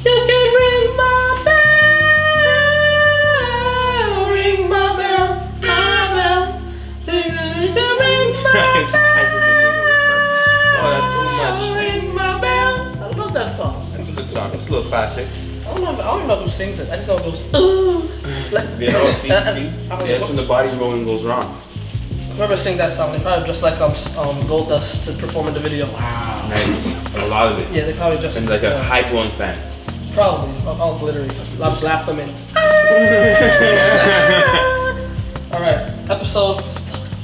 You can ring my bell, ring my bell, my bell. Ring my bell. Oh, that's so much. Ring my bell. I love that song. That's a good song. It's a little classic. I don't even know who sings it. I just know it goes ooh. Like, You know, see? Yeah, that's when the body rolling goes wrong. Whoever sing that song, they probably just like Gold Dust to perform in the video. Wow. Nice. A lot of it. Yeah, they probably just. And like a high-blown fan. Probably. All glittery. Let's laugh them in. Alright, episode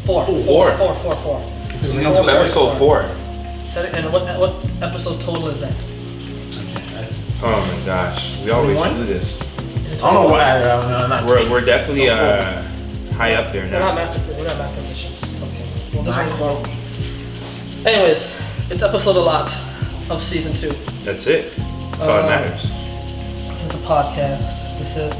4. Four. Four. Moving on to episode 4. And what episode total is that? Oh my gosh. We always 21? do this. Is it I don't know 21? what. We're definitely high up there We're not now. bad positions. It's okay. Well, this Nine one- quote. Anyways, it's episode a lot of season 2. That's it. That's all that matters. This is the podcast. This is.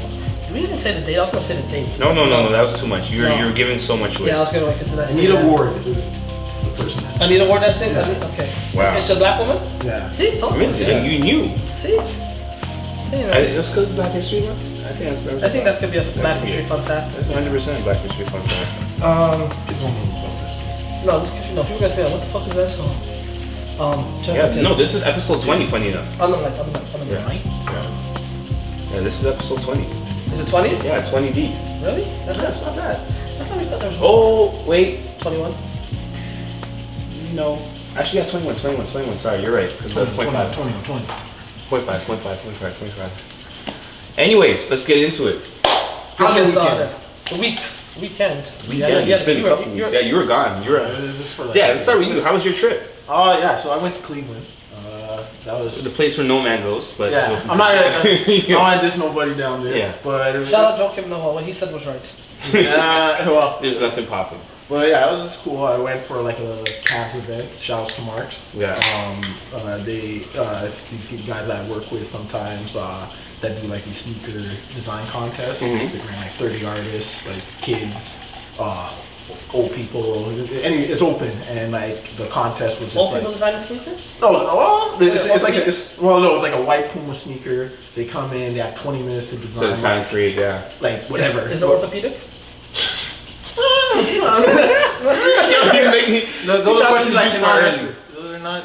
Did we even say the date? I was gonna say the date. No, that was too much. You're giving so much away. Yeah, I was gonna consider that. Anita Ward is the person that's. Anita Ward, that's it? Yeah. Okay. Wow. It's a black woman? Yeah. See? Told you. Amazing. And you knew. See? That's because it's Black History Month? I think that could be a Black History fun fact. That's 100% Black History fun fact. Kids don't know about this. No, people are gonna say, what the fuck is that song? Yeah, no, this is episode 20, funny enough. I'm not. Yeah, this is episode 20. Is it 20? Yeah, 20 deep. Really? That's not bad. I thought we thought there was Oh, wait. 21. No. Actually, yeah, 21. Sorry, you're right. 0.5. 0.5. Anyways, let's get into it. How's your it weekend? started? The weekend. It's been a couple weeks. Yeah, you were gone. You were. Is this for like? Yeah, let's start with you. How was your trip? Oh yeah, so I went to Cleveland. That was. The place where no man goes, but Yeah, I'm not. I don't want to diss nobody down there. Yeah. But Shout out Joe Kim Noah. What he said was right. well, There's nothing popping. but yeah, it was just cool. I went for like a Cavs event. Shouts to Marks. Yeah. It's these guys that I work with sometimes that do like these sneaker design contests. Mhm. They bring like 30 artists, like kids, old people. It's open, and like the contest was just Old like people designing sneakers? it's like a white Puma sneaker. They come in, they have 20 minutes to So design kind of create, yeah. like whatever. Is it orthopedic? Those are questions I cannot answer. Those are not.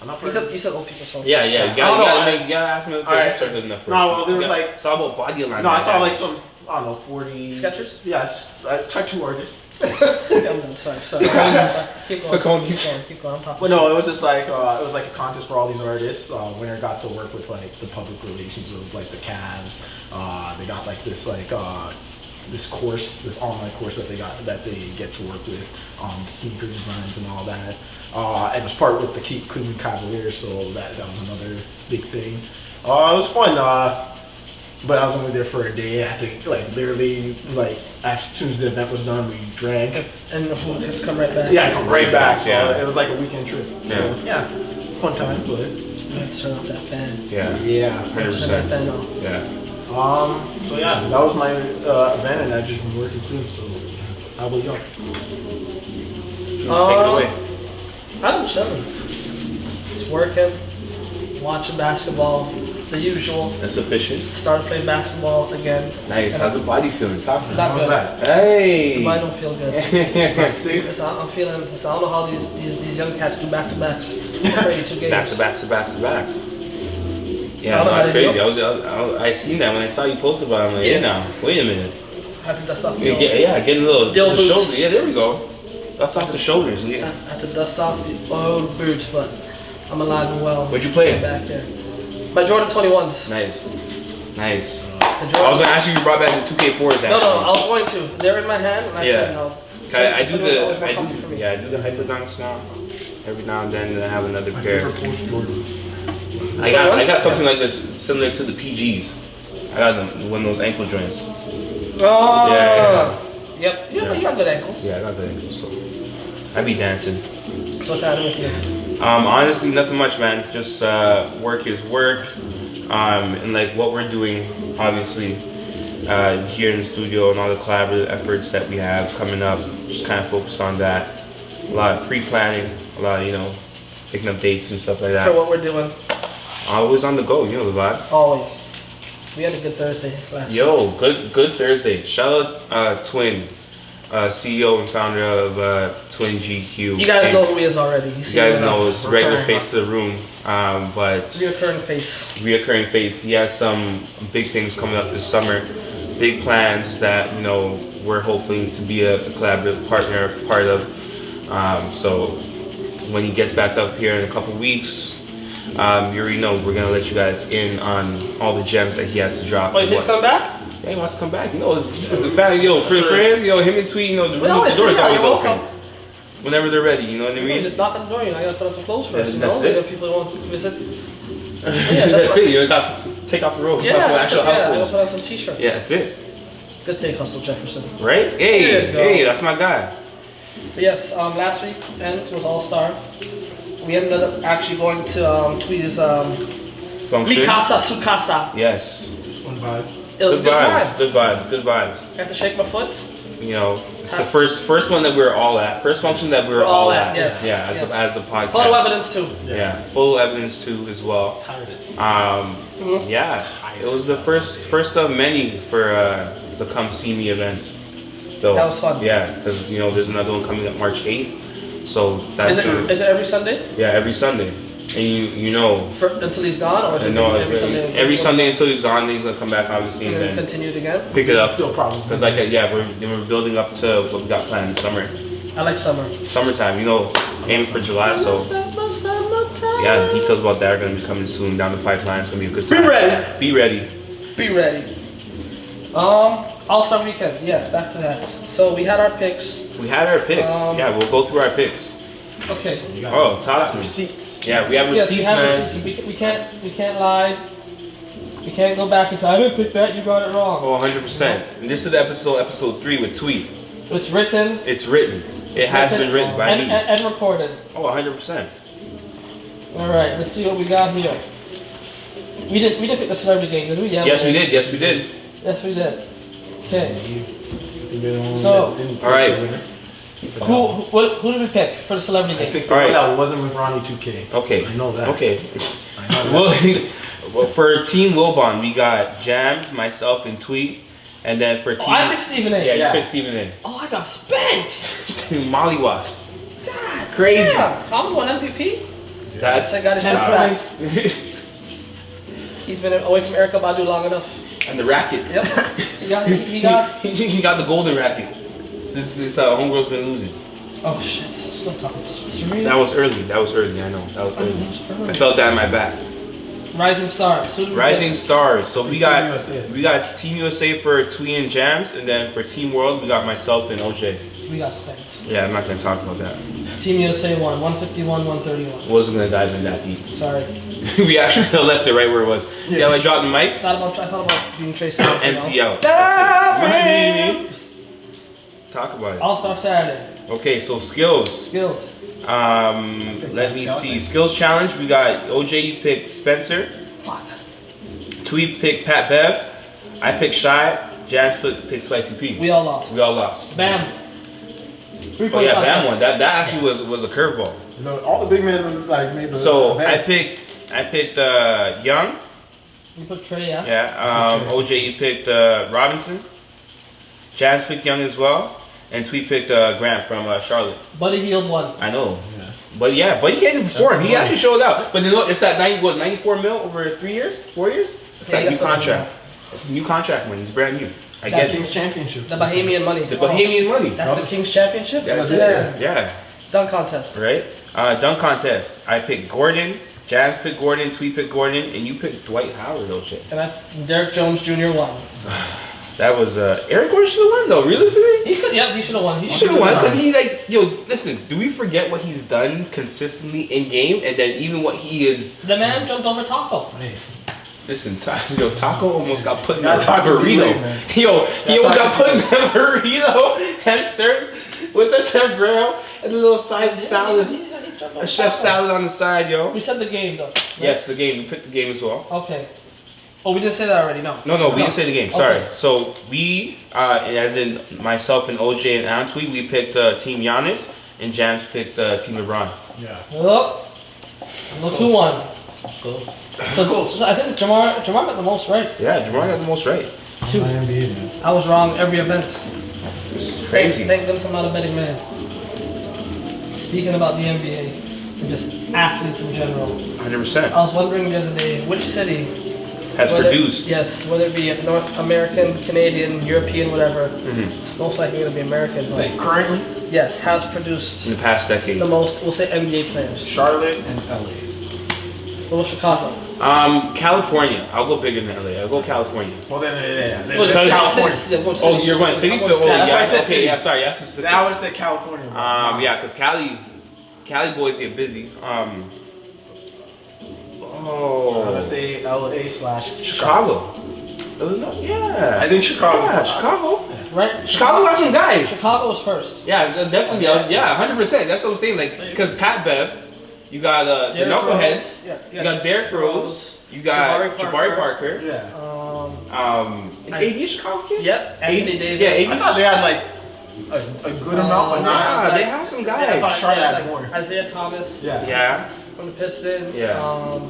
I'm not. You said old people, so. Yeah, you I don't know, gotta ask them if Alright. they're certain enough. No, well, there was like. It's all about body alignment. No, I saw like some. I don't know, 40. Skechers? Yeah, it's tattoo artists. Yeah, I'm done. Sorry. Keep going. Keep going. I'm Well, no, it was just like it was like a contest for all these artists. Winner got to work with like the public relations of like the Cavs. They got like this this course, this online course that they get to work with on sneaker designs and all that. And it was part with the Cleveland Cavaliers, so that was another big thing. It was fun. But I was only there for a day. I had to literally as soon as the event was done, we drank. And we had to come right back. Yeah, come right back. So Yeah. it was like a weekend trip. So, yeah, fun time, but I had to turn off that fan. Yeah. yeah. Turn that 100%. fan off. Yeah. So yeah, that was my event, and I've just been working since. So how about y'all? Take it away. I've been chilling. Just working, watching basketball, the usual. That's sufficient. Started playing basketball again. Nice. How's the body feeling? Talk to me. Not How's good. that? Hey. Mine don't feel good. See? Listen, I'm feeling. Listen, I don't know how these young cats do back to backs for 82 games. Back to backs. I Yeah, don't no, know that's how they crazy. I seen that when I saw you post about it. I'm like, Yeah. yeah, now, wait a minute. had to dust off the Getting a little Dill the boots. shoulder. Yeah, there we go. Dust off the shoulders. I Yeah. had to dust off the old boots, but I'm alive and well. Where'd you play? Back here. My Jordan 21s. Nice. Nice. The I was Jordan- gonna ask you. You brought back the 2K4s. Actually. No, I was going to. They're in my hand, and I Yeah. said no. I do Always more comfy for the me. I do the hyper dunks now. Every now and then I have another My pair. favorite Post Jordan. I got something like this similar to the PGs. I got them one of those ankle joints. Oh. Yeah. Yep. You got good ankles. Yeah, I got the ankles. So I be dancing. So what's happening with you? Honestly, nothing much, man. Just work is work. And like what we're doing, obviously, here in the studio and all the collaborative efforts that we have coming up, just kind of focused on that. A lot of pre-planning, a lot of, picking up dates and stuff like that. For what we're doing. Always on the go, you know the vibe. Always. We had a good Thursday last week. Yo, good Thursday. Shout out Twin, CEO and founder of Twin GQ. You guys And know who he is already. You guys know it's regular face to the room, but Reoccurring face. He has some big things coming up this summer. Big plans that we're hoping to be a collaborative partner, part of. So when he gets back up here in a couple weeks, you already know we're gonna let you guys in on all the gems that he has to drop. Oh, is he coming back? Yeah, he wants to come back. The family, for him, him and Tweet, the door is always open. Whenever they're ready, you know what I mean? Just knock on the door, I gotta put on some clothes first, That's it. People won't visit. That's it. You got to take off the robe. Yeah, Put some actual house I gotta clothes. put on some t-shirts. Yeah, that's it. Good take, Hustle Jefferson. Right? Hey, that's my guy. But yes, last week was All-Star. We ended up actually going to Tweet's Function. Mikasa Sukasa. Yes. One vibe. It was a good time. Good vibes. I had to shake my foot. It's the first one that we were all at. First function that we were all at. Yes. Yeah, as the podcast. Photo evidence too. Yeah, full evidence too as well. Yeah, it was the first of many for the Come See Me events. So, that was fun. Yeah, because there's another one coming up March 8th. So that's Is it every Sunday? Yeah, every Sunday. And until he's gone, or is it every Sunday? Every Sunday until he's gone, then he's gonna come back obviously and and then continue it again. pick it up. Still probably. Because we're building up to what we got planned this summer. I like summer. Summertime, aiming for July. So yeah, details about that are gonna be coming soon down the pipeline. It's gonna be a good time. Be ready. Be ready. All-Star weekend. Yes, back to that. So we had our picks. Yeah, we'll go through our picks. Okay. Talk to me. Receipts. Yeah, we have receipts, man. We can't lie. We can't go back and say I didn't pick that. You got it wrong. Oh, 100%. And this is episode 3 with Tweet. It's written. It has been written by me. And recorded. Oh, 100%. All right. Let's see what we got here. We didn't pick the celebrity game, did we? Yeah, Yes, we did. Yes, we did. Okay. So, all right. Who did we pick for the celebrity game? I picked the one that wasn't with Ronnie 2K. Okay. I know that. Okay. I know that. Well, for Team Wilbon, we got Jams, myself, and Tweet. And then for Team... I picked Stephen A. Yeah, you picked Stephen A. Oh, I got spanked. Mollywopped. God. Crazy. Yeah. Colin won MVP. That's I got his 10 points. points. He's been away from Erica Badu long enough. And the racket. Yep. He got. He got the golden racket. This homegirl's been losing. Oh shit! Don't talk. That was early. I know. That was early. I felt that in my back. Rising Stars. Rising Stars. So we got USA. we got Team USA for Twee and Jams, and then for Team World we got myself and OJ. We got spanked. Yeah, I'm not gonna talk about that. Team USA won 151, 131. Wasn't gonna dive in that deep. Sorry. We actually left it right where it was. See how I dropped the mic? I thought about being Tracy. MC out. That's it. Talk about it. All-Star Saturday. Okay, so skills. Let me see. Skills challenge. We got OJ. You picked Spencer. Fuck. Tweet picked Pat Bev. I picked Shy. Jazz picked Spicy P. We all lost. Oh Bam. yeah, Bam won. That actually was a curveball. All the big men made the. So advance. I picked Young. You put Trey, yeah? Yeah. OJ, you picked Robinson. Jazz picked Young as well. And Tweet picked Grant from Charlotte. Buddy Hield won. I know. Yes. But yeah, he came before. He actually showed out. But it's that 94 mil over 3 years? 4 years? It's that new contract. It's a new contract money. It's brand new. I get King's Championship. The Bahamian money. the Bahamian money. That's the King's Championship? That's it. Yeah. Dunk contest. Right? Dunk contest. I picked Gordon. Jazz picked Gordon. Tweet picked Gordon. And you picked Dwight Howard, OJ. And Derek Jones Jr. won. That was Eric Gordon should have won though. Realistically, He should have won. he should have won because listen. Do we forget what he's done consistently in game, and then even what he is? The man jumped over Taco. Hey. Listen, Taco almost got put in Yeah, the Taco burrito. man. He almost got put in the burrito and served with the sombrero and a little side salad, a chef salad on the side, yo. We said the game though. Right? Yes, the game. We picked the game as well. Okay. Oh, we didn't say that already. No. No, we didn't say the game. Sorry. Okay. So we, as in myself and OJ and Antwi, we picked Team Giannis, and Jams picked Team LeBron. Yeah. Look who won. Let's go. So I think Jamar got the most right. Yeah, Jamar got the most right. Two. NBA, man. I was wrong every event. This is crazy. Thank goodness I'm not a betting man. Speaking about the NBA and just athletes in general, 100%. I was wondering the other day which city Has produced. Yes, whether it be a North American, Canadian, European, whatever. Mm-hmm. Most likely going to be American. But Like currently, yes, has produced In the past decade. the most, we'll say NBA players. Charlotte and LA. What about Chicago? California. I'll go bigger than LA. I'll go California. Well, then Well, Because- California. Oh, you're going cities? Oh, that's why I yeah. said Okay, city. yeah, sorry. Yes, specifics. I would say California. Yeah, because Cali boys get busy. I'm Oh, gonna say LA / Chicago. Illinois? Yeah. I think Chicago. Yeah, Chicago. Right? Chicago got some guys. Chicago was first. Yeah, definitely. Yeah, 100%. That's what I'm saying. Like, because Pat Bev, you got the Derrick Knuckleheads, Rose. Yeah, you got Derrick Rose, you got Jabari Parker. Yeah. Is AD Chicago kid? Yep. Anthony Davis. Yeah, I thought they had like a good amount, but not. Nah, they have some I thought guys. Charlotte had like more. Isaiah Thomas. Yeah. Yeah, From the Pistons. Yeah.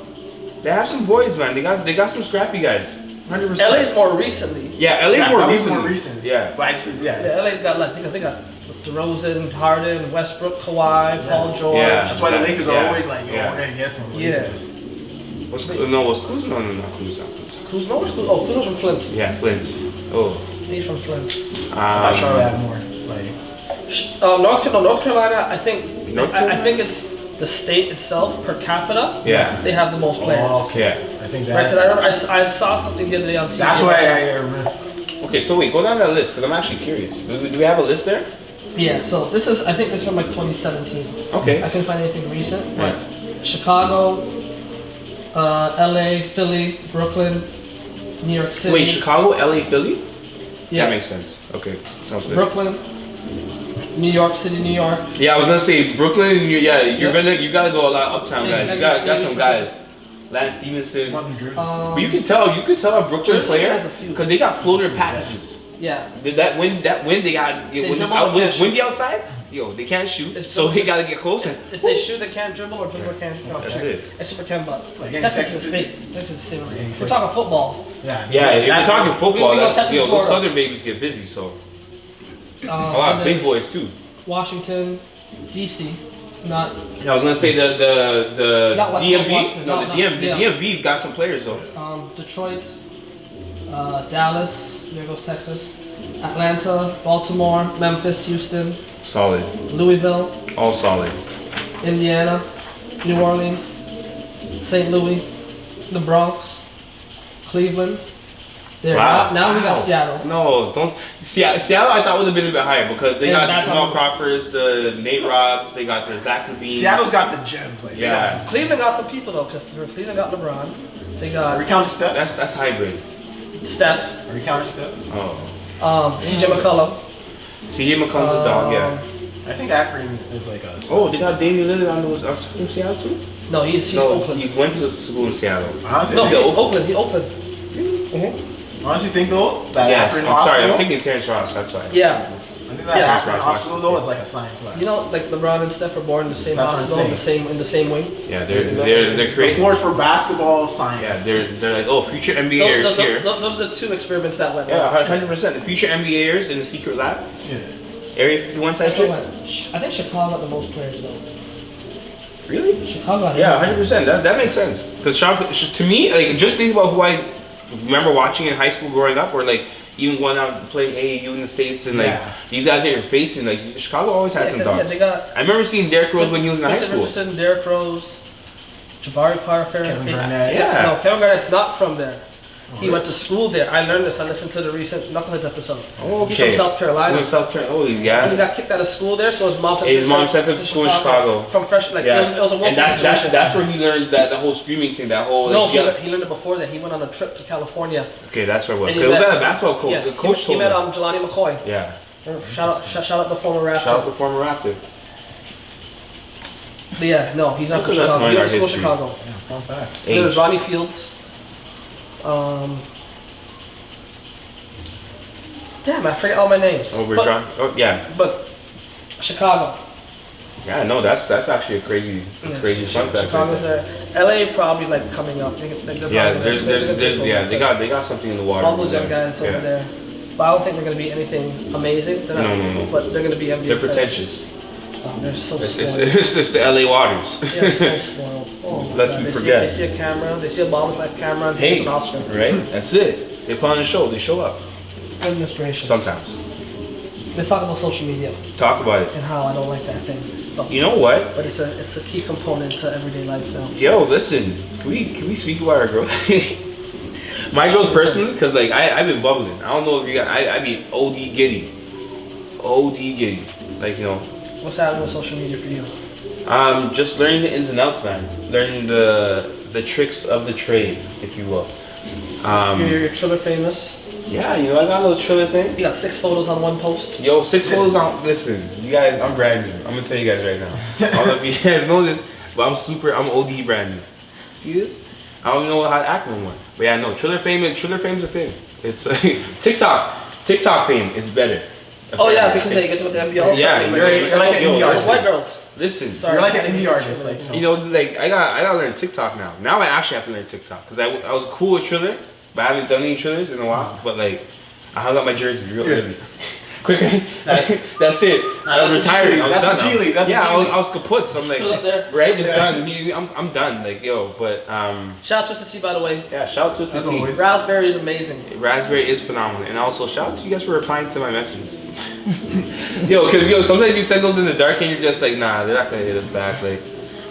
they have some boys, man. They got some scrappy guys. 100%. LA's more recently. Yeah, LA's more LA's recent. more recent. Yeah. But I should, Yeah, LA got like they got DeRozan, Harden, Westbrook, Kawhi, Paul George. Yeah. That's why the Lakers are Yeah. always like, yo, Yeah. we're gonna get some. Yeah. What's Kuz? No, not Kuz? No, not Kuz. Kuzma was Kuzma. Oh, Kuzma's from Flint. Yeah, Flint. Oh. He's from Flint. I thought Charlotte had more. Like, North Carolina. I think. North I Carolina? think it's the state itself per capita. Yeah. They have the most players. oh, okay. Yeah. I think Right, that. because I remember I saw something the other day on TV. That's why I remember. Okay, so wait, go down that list because I'm actually curious. Do we have a list there? Yeah. So this is. I think this is from like 2017. Okay. I couldn't find anything recent, but Chicago, LA, Philly, Brooklyn, New York City. Wait, Chicago, LA, Philly? Yeah. That makes sense. Okay, sounds good. Brooklyn, New York City, New York. Yeah, I was gonna say Brooklyn. You gotta go a lot uptown Yeah, guys. You you got some gotta- guys. Lance Stevenson. Um, But you can tell a Brooklyn Jersey player has a few. because they got floater packages. yeah. Did that win they got when it's dribble out or when it's can't windy outside? Yo, they can't shoot, It's so dribble. they gotta get close. If they shoot, they can't dribble or dribble can't. That's it. Except for Kemba. Like in Texas Texas is City? Texas is stable. Yeah, We're talking football. Yeah. Yeah, if you're that's- talking football, we go that's, Texas, those Florida. Southern babies get busy, so a lot And of then big boys too. Washington, DC, not Yeah, I was gonna say the Not West Coast DMV. Washington, No, not- the DMV. yeah. The DMV got some players though. Detroit, Dallas. There goes Texas. Atlanta, Baltimore, Memphis, Houston, Solid, Louisville, all solid. Indiana, New Orleans, St. Louis, the Bronx, Cleveland. There. Wow. Now we got Wow. Seattle. No, don't. Seattle, I thought would have been a bit higher because they Yeah, got that's Jamal how- Crawfords, the Nate Robs, they got the Zach LaVine. Seattle's got the gems. Like, they Yeah. Cleveland got some people though, because Cleveland got LeBron. They got- Are we got counting Steph? That's hybrid. Steph, Are we counting Steph? Oh, CJ McCollum. CJ McCollum's a dog, yeah. I think Akron is like a. Oh, they got Damian Lillard on those from Seattle too. No, he's No, Oakland. he went to school in Seattle. Honestly, No, I he think, Oakland. He Oakland. honestly think though that Yes, Akron I'm sorry, hospital, I'm thinking Terrence Ross. That's why. Yeah. I think that Yeah. Akron Ross, hospital Ross, though Ross. is like a science lab. You know, like LeBron and Steph were born in the same That's what I'm hospital, in the same wing. Yeah, they're The creating. floors for basketball science. Yeah, they're like, oh, future NBAers here. Those are the two experiments that went. Yeah, 100%. The future NBAers in the secret lab, Yeah. Area 51 type Actually, shit. I think Chicago got the most players though. Really? Chicago got Yeah, it. 100%. That makes sense. Because to me, like, just think about who I remember watching in high school growing up, or like even going out and playing AAU in the States, and like Yeah. these guys that you're facing, like Chicago always had some dogs. they got I remember seeing Derrick Rose when he was in high Quentin school. Richardson, Derrick Rose, Jabari Parker, Kevin Garnett. Yeah. No, Kevin Garnett's not from there. He went to school there. I learned this. I listened to the recent Knuckleheads episode. Oh, He's from South Carolina. From South Carolina. Oh, And he yeah. got kicked out of school there, so his mom Sent him to school in Chicago. From fresh, like Yeah. it was a And Wilson situation. that's where he learned that the whole screaming thing, that whole. No, Like, he learned it before that. He went on a trip to California. Okay, that's where it was. And 'Cause he it was met- at a basketball coach. Yeah, The coach he told met him. Jelani McCoy. Yeah. Shout out the former Raptor. Shout out the former Raptor. But yeah, no, he's not from Look at us Chicago. knowing He our went to school in history. Chicago. Yeah, fun fact. There was Age. Ronnie Fields. Damn, I forget all my names. Oh, we're But- drawing. Oh, yeah. But Chicago. Yeah, no, that's actually a crazy Yeah, fun fact. Chicago's right there. LA probably like coming up. Yeah, they got something in the water. All those young guys over there. But I don't think they're going to be anything amazing. No. But they're going to be NBA They're players. pretentious. Oh, they're so spoiled. It's the LA waters. Yeah, so spoiled. Oh, Lest we forget. They see a camera, they see a Ballers Life camera, and Hey, it's an Oscar. right? That's it. They put on a show. They show up. Goodness gracious. Sometimes. Let's talk about social media Talk about it. and how I don't like that thing. But, You know what? But it's a key component to everyday life now. Yo, listen. Can we speak about our growth? My growth personally, because like I've been bubbling. I don't know if you got. I mean OD giddy. Like What's happening with social media for you? Just learning the ins and outs, man. Learning the tricks of the trade, if you will. You're Triller famous. Yeah, I got a little Triller thing. You got 6 photos on one post. Yo, 6 photos on. Listen, you guys, I'm brand new. I'm gonna tell you guys right now. I don't know if you guys know this, but I'm OD brand new. See this? I don't even know how to act no more. But yeah, no, Triller fame's a thing. It's TikTok fame is better. Oh yeah, because they get to with the NBA. Yeah, you're like an indie artist. White girls. Listen, Sorry, You're like an indie artist. Like, I gotta learn TikTok now. Now I actually have to learn TikTok because I was cool with Triller, but I haven't done any Trillers in a while. But like, I hung up my jersey real early. Quick, that's it. I was retired. I was done. I was kaput. So I'm like, right, just done. I'm done. Like, yo, but Shout out to Twisted Tea, by the way. yeah, shout out to Twisted Tea. Raspberry is amazing. Raspberry is phenomenal, and also shout out to you guys for replying to my messages. Because sometimes you send those in the dark and you're just like, nah, they're not gonna hit us back. Like,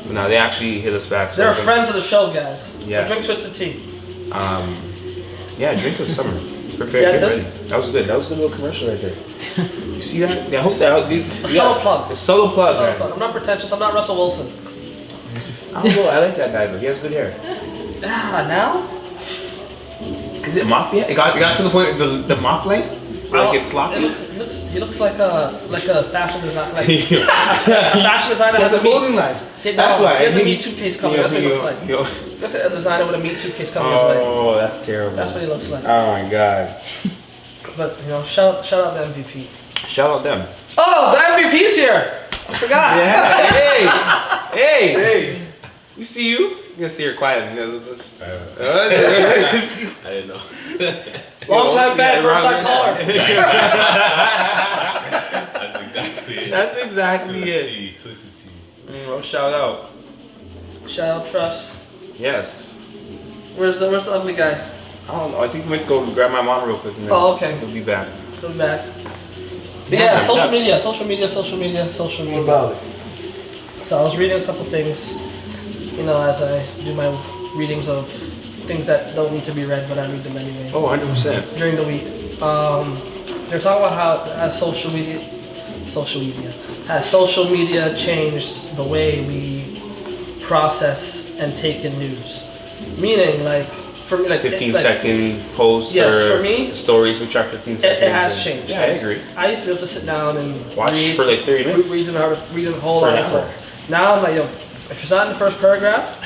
but nah, they actually hit us back. They're friends of the show, guys. Yeah. So drink Twisted Tea. Yeah, drink with summer. See Prepare, that get ready. That was good. That was a good little commercial right there. You see that? Yeah, I hope that. Dude, A subtle plug. A subtle plug, Subtle man. plug. I'm not pretentious. I'm not Russell Wilson. I don't know. I like that guy though. He has good hair. Ah, now? Is it mop yet? It got to the point the mop length. Like it's sloppy. He looks like a fashion designer. Like, a fashion designer He has a meat- clothing line. That's why. He has a meat toothpaste coming. That's what he looks like. Yo. Looks like a designer with a meat toothpaste coming his way. Oh, that's terrible. That's what he looks like. Oh my god. But shout out the MVP. Shout out them. Oh, the MVP's here. I forgot. Yeah. Hey. We see you. You gonna see her quiet. I didn't know. Long time fan, first time caller. That's exactly it. That's exactly it. Twisted Tea. Well, shout out. Shout out Trust. Yes. Where's the ugly guy? I don't know. I think we went to go grab my mom real quick. And then Oh, okay. We'll be back. Come back. Yeah, Yeah, social yeah. media. what about it? So I was reading a couple things, as I do my readings of things that don't need to be read, but I read them anyway. Oh, 100%. During the week. They're talking about how has social media changed the way we process and take in news. Meaning, like, for me, like 15-second posts yes, or for me, stories which are 15 seconds. it has changed. Yeah, I agree. I used to be able to sit down and Watch read, for like 30 minutes. read a whole For an article. hour. Now I'm like, yo, if it's not in the first paragraph,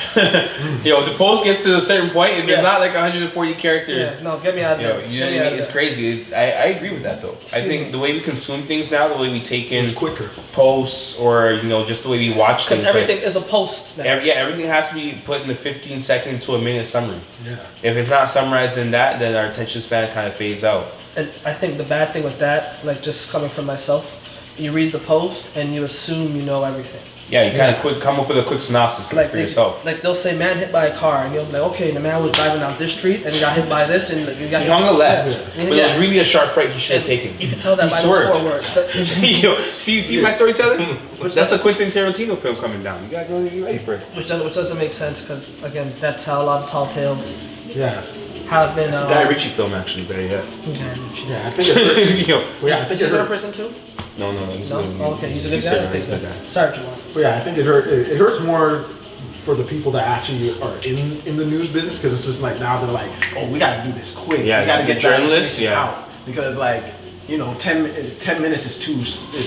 Yo, the post gets to a certain point, if it's not like 140 characters. yeah, no, get me out of Yo, there. you know what I mean? It's crazy. I agree with that though. I think the way we consume things now, the way we take in It's quicker. posts, or just the way we watch Because things. everything is a post now. Everything has to be put in the 15-second to a minute summary. Yeah. If it's not summarized in that, then our attention span kind of fades out. And I think the bad thing with that, like just coming from myself, you read the post and you assume you know everything. Yeah, you kind of come up with a quick synopsis for yourself. Like they'll say, man hit by a car, and you'll be like, okay, the man was driving down this street and he got hit by this, and he got He hit hung a left, Yeah. but it was really a sharp right he should have taken. You can tell that He by swerved. those 4 words. Yo, see my storytelling? That's a Quentin Tarantino film coming down. You guys don't even be ready for it. Which doesn't make sense because again, that's how a lot of tall tales Yeah. have been. It's a Guy Ritchie film actually, but yeah. Yeah, I think it Yo, Well, yeah, I think Is he it in hurt. prison too? no. No. Oh, okay, he's a good guy. He's a good guy. Sorry, Jamal. Well, yeah, I think it hurts more for the people that actually are in the news business, because it's just like now they're like, oh, we gotta do this quick. Yeah, we gotta the get journalists, that information yeah. out, because like 10 minutes is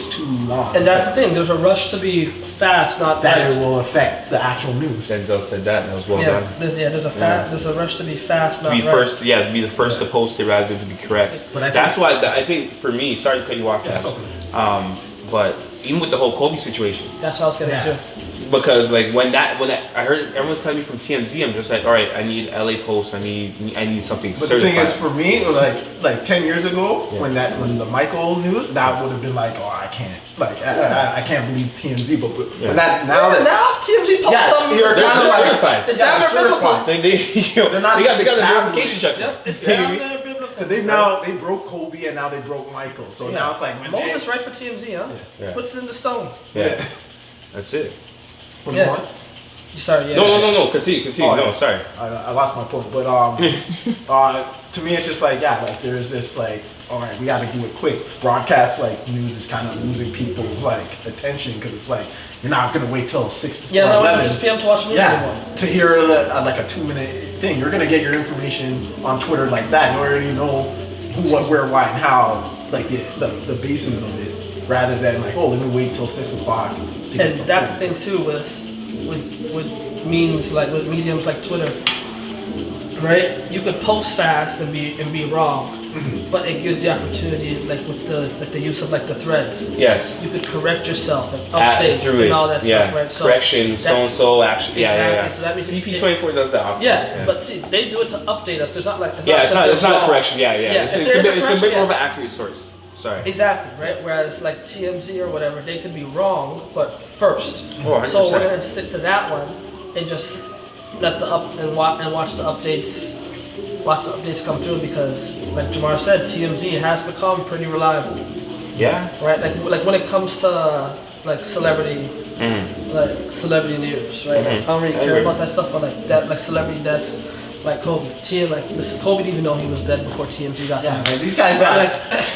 too long. And that's the thing. There's a rush to be fast, not that right. it will affect the actual news. Denzel said that, and that was well Yeah, done. there's a rush to be fast, not Be right. first, be the first to post it rather than to be correct. But I That's why I think for me, sorry to cut you off, Yeah, guys. it's okay. But even with the whole Kobe situation, That's what I was getting Yeah. to. Because like when I heard everyone's telling me from TMZ, I'm just like, all right, I need LA Post, I need something But certified. the thing is, for me, like 10 years ago, when the Michael news, that would have been like, oh, I can't, like, I can't believe TMZ. But now TMZ posts something, you're kind of certified. It's down there biblical. They're not. They got just the tabloid. verification check. Yep, it's down there biblical. They broke Kobe and now they broke Michael. So now it's like when Moses writes for TMZ, huh? Yeah. Puts it in the stone. Yeah. That's it. What do you want? Sorry, yeah. No. Continue. Oh, no, yeah. sorry. I lost my point, but to me it's just like like there's this like, all right, we got to do it quick. Broadcast like news is kind of losing people's like attention because it's like you're not gonna wait till 6 or 11 6 p.m. to watch the news anymore. to hear like a 2-minute thing. You're gonna get your information on Twitter like that. You already know who, what, where, why, and how. Like the basis of it, rather than like, oh, let me wait till 6 o'clock. And that's the thing too with means like with mediums like Twitter, right? You could post fast and be wrong, but it gives the opportunity, like with the use of like the threads. Yes. You could correct yourself and update and all that stuff, right? So correction, so and so action. Exactly. So that means CP24 does that often. Yeah, but see, they do it to update us. There's not like it's not a correction. Yeah. If It's there's a bit more of correction, an accurate source. Sorry. Exactly, right? Whereas like TMZ or whatever, they could be wrong, but first. Oh, 100%. So we're gonna stick to that one and just let watch the updates. Watch the updates come through because, like Jamar said, TMZ has become pretty reliable. Yeah. Right? Like when it comes to like celebrity news, right? Like, I don't really care about that stuff, but like that, like celebrity deaths. Like Kobe, Kobe didn't even know he was dead before TMZ got there. Like these guys got like like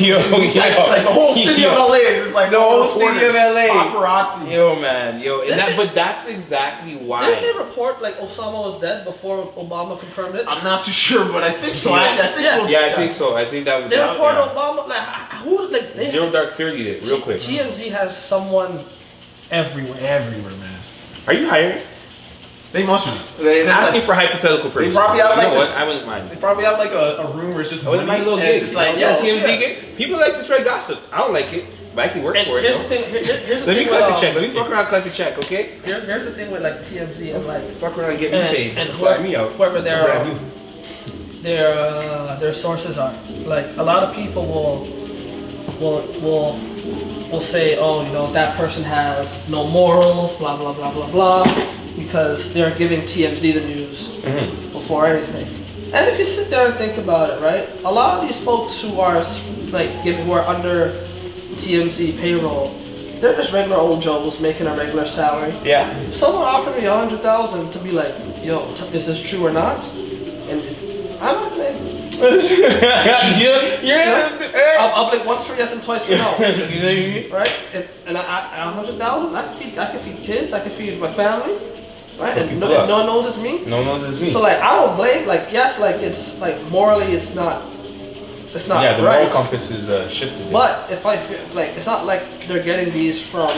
the whole city of LA. It's like the whole city of LA. Paparazzi. But that's exactly why. Didn't they report like Osama was dead before Obama confirmed it? I'm not too sure, but I think so. Yeah. Actually, I think so. Yeah, I think so. I think that was. They reported Obama like Zero Dark 30 did real quick. TMZ has someone everywhere, man. Are you hiring? They must be. They're asking for hypothetical purposes. They probably have like. You know what? I wouldn't mind. They probably have like a room where it's just. I wouldn't mind a little and gig. It's just like TMZ gig. People like to spread gossip. I don't like it, but I can work for it. Here's the thing. Here's the Let thing me collect the check. Let me fuck around, collect the check, okay? Here's the thing with like TMZ and like fuck around, and get me paid, and fly me out. Whoever their sources are. Like a lot of people will say, oh, you know, that person has no morals, blah blah blah blah blah, because they're giving TMZ the news before anything. And if you sit there and think about it, right, a lot of these folks who are who are under TMZ payroll, they're just regular old Joes making a regular salary. Yeah. If someone offered me $100,000 to be like, yo, is this true or not? And I'm not gonna. I'll blink once for yes and twice for no. You know what I mean? Right? And $100,000, I can feed kids, I can feed my family, right? And no one knows it's me. No one knows it's me. So like, I don't blame. Like, yes, like it's like morally, it's not. Yeah, the moral compass is shifted. But if I feel like it's not like they're getting these from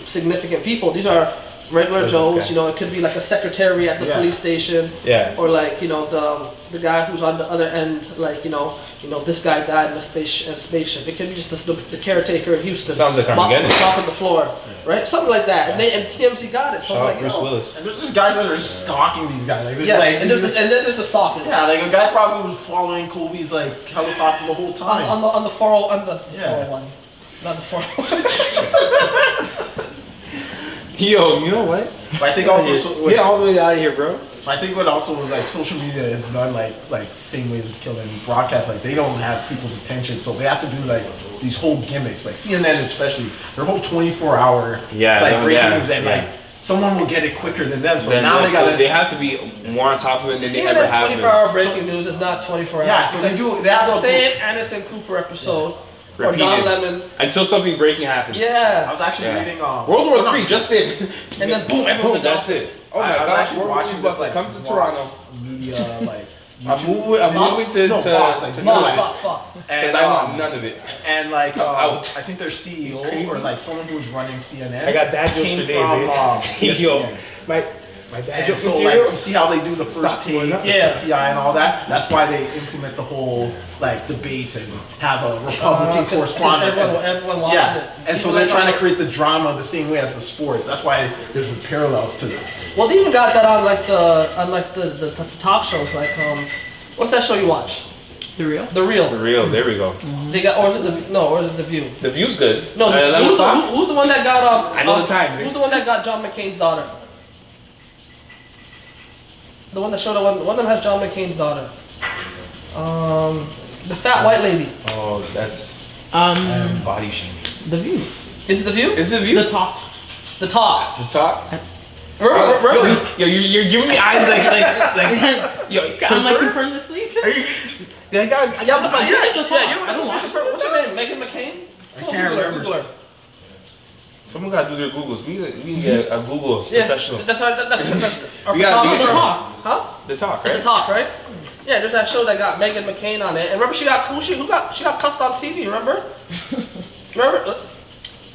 significant people. These are regular Joes, you know, it could be like a secretary at the police station, or like, you know, the guy who's on the other end, like, you know, this guy died in a spaceship. It could be just the caretaker in Houston. Sounds like mopping the floor, right? Something like that. And TMZ got it. So I'm like, Bruce Willis. And there's just guys that are just stalking these guys. Like, and then there's the stalkers. Yeah, like a guy probably was following Kobe's like helicopter the whole time. On the 401, not the 401. Yo, you know what? But I think also get all the way out of here, bro. I think what also like social media has done like same ways of killing broadcast. Like they don't have people's attention, so they have to do like these whole gimmicks. Like CNN especially, their whole 24-hour breaking news, and like someone will get it quicker than them. So now they have to be more on top of it than they ever CNN have. 24-hour breaking news is not 24 hours. Yeah, so they do. That's the same Anderson Cooper episode. Or Don Lemon. Until something breaking happens. Yeah. I was actually reading World War III just did. And then boom, everyone that's it. Oh my gosh, World War III's about to come to Toronto. Media, like I'm moving to Fox. Because I want none of it. And like I think their CEO or like someone who was running CNN. I got that jokes for days. Yo, And joke so material? like you see how they do the first T, Yeah. TI and all that. That's why they implement the whole like debates and have a Republican 'Cause correspondent. everyone watches Yeah, it. and so Even they're like trying on- to create the drama the same way as the sports. That's why there's the parallels to them. Well, they even got that on like the talk shows, like what's that show you watch? The real? The Real. For real, there we go. They got, or is it the View? The view's good. No, At 11 o'clock? who's the one that got I know the times, eh? Who's the one that got John McCain's daughter? The one that showed one of them has John McCain's daughter. The fat white lady. Oh, that's body shaming. The view. Is it the View? Is the view? The talk. The Talk. The talk? Remember? You're giving me eyes like yo. I'm like, confirm this, please. Are you? I got Yeah, the yeah, it's The Talk. yeah. You know what's her name? Megan McCain. I can't remember. Google her. Someone gotta do their Googles. We need a Google Yeah, professional. that's our We gotta photographer. be- The talk. Huh? The talk, It's right? a talk, right? Yeah, there's that show that got Megan McCain on it. And remember she got cussed on TV, remember? Remember?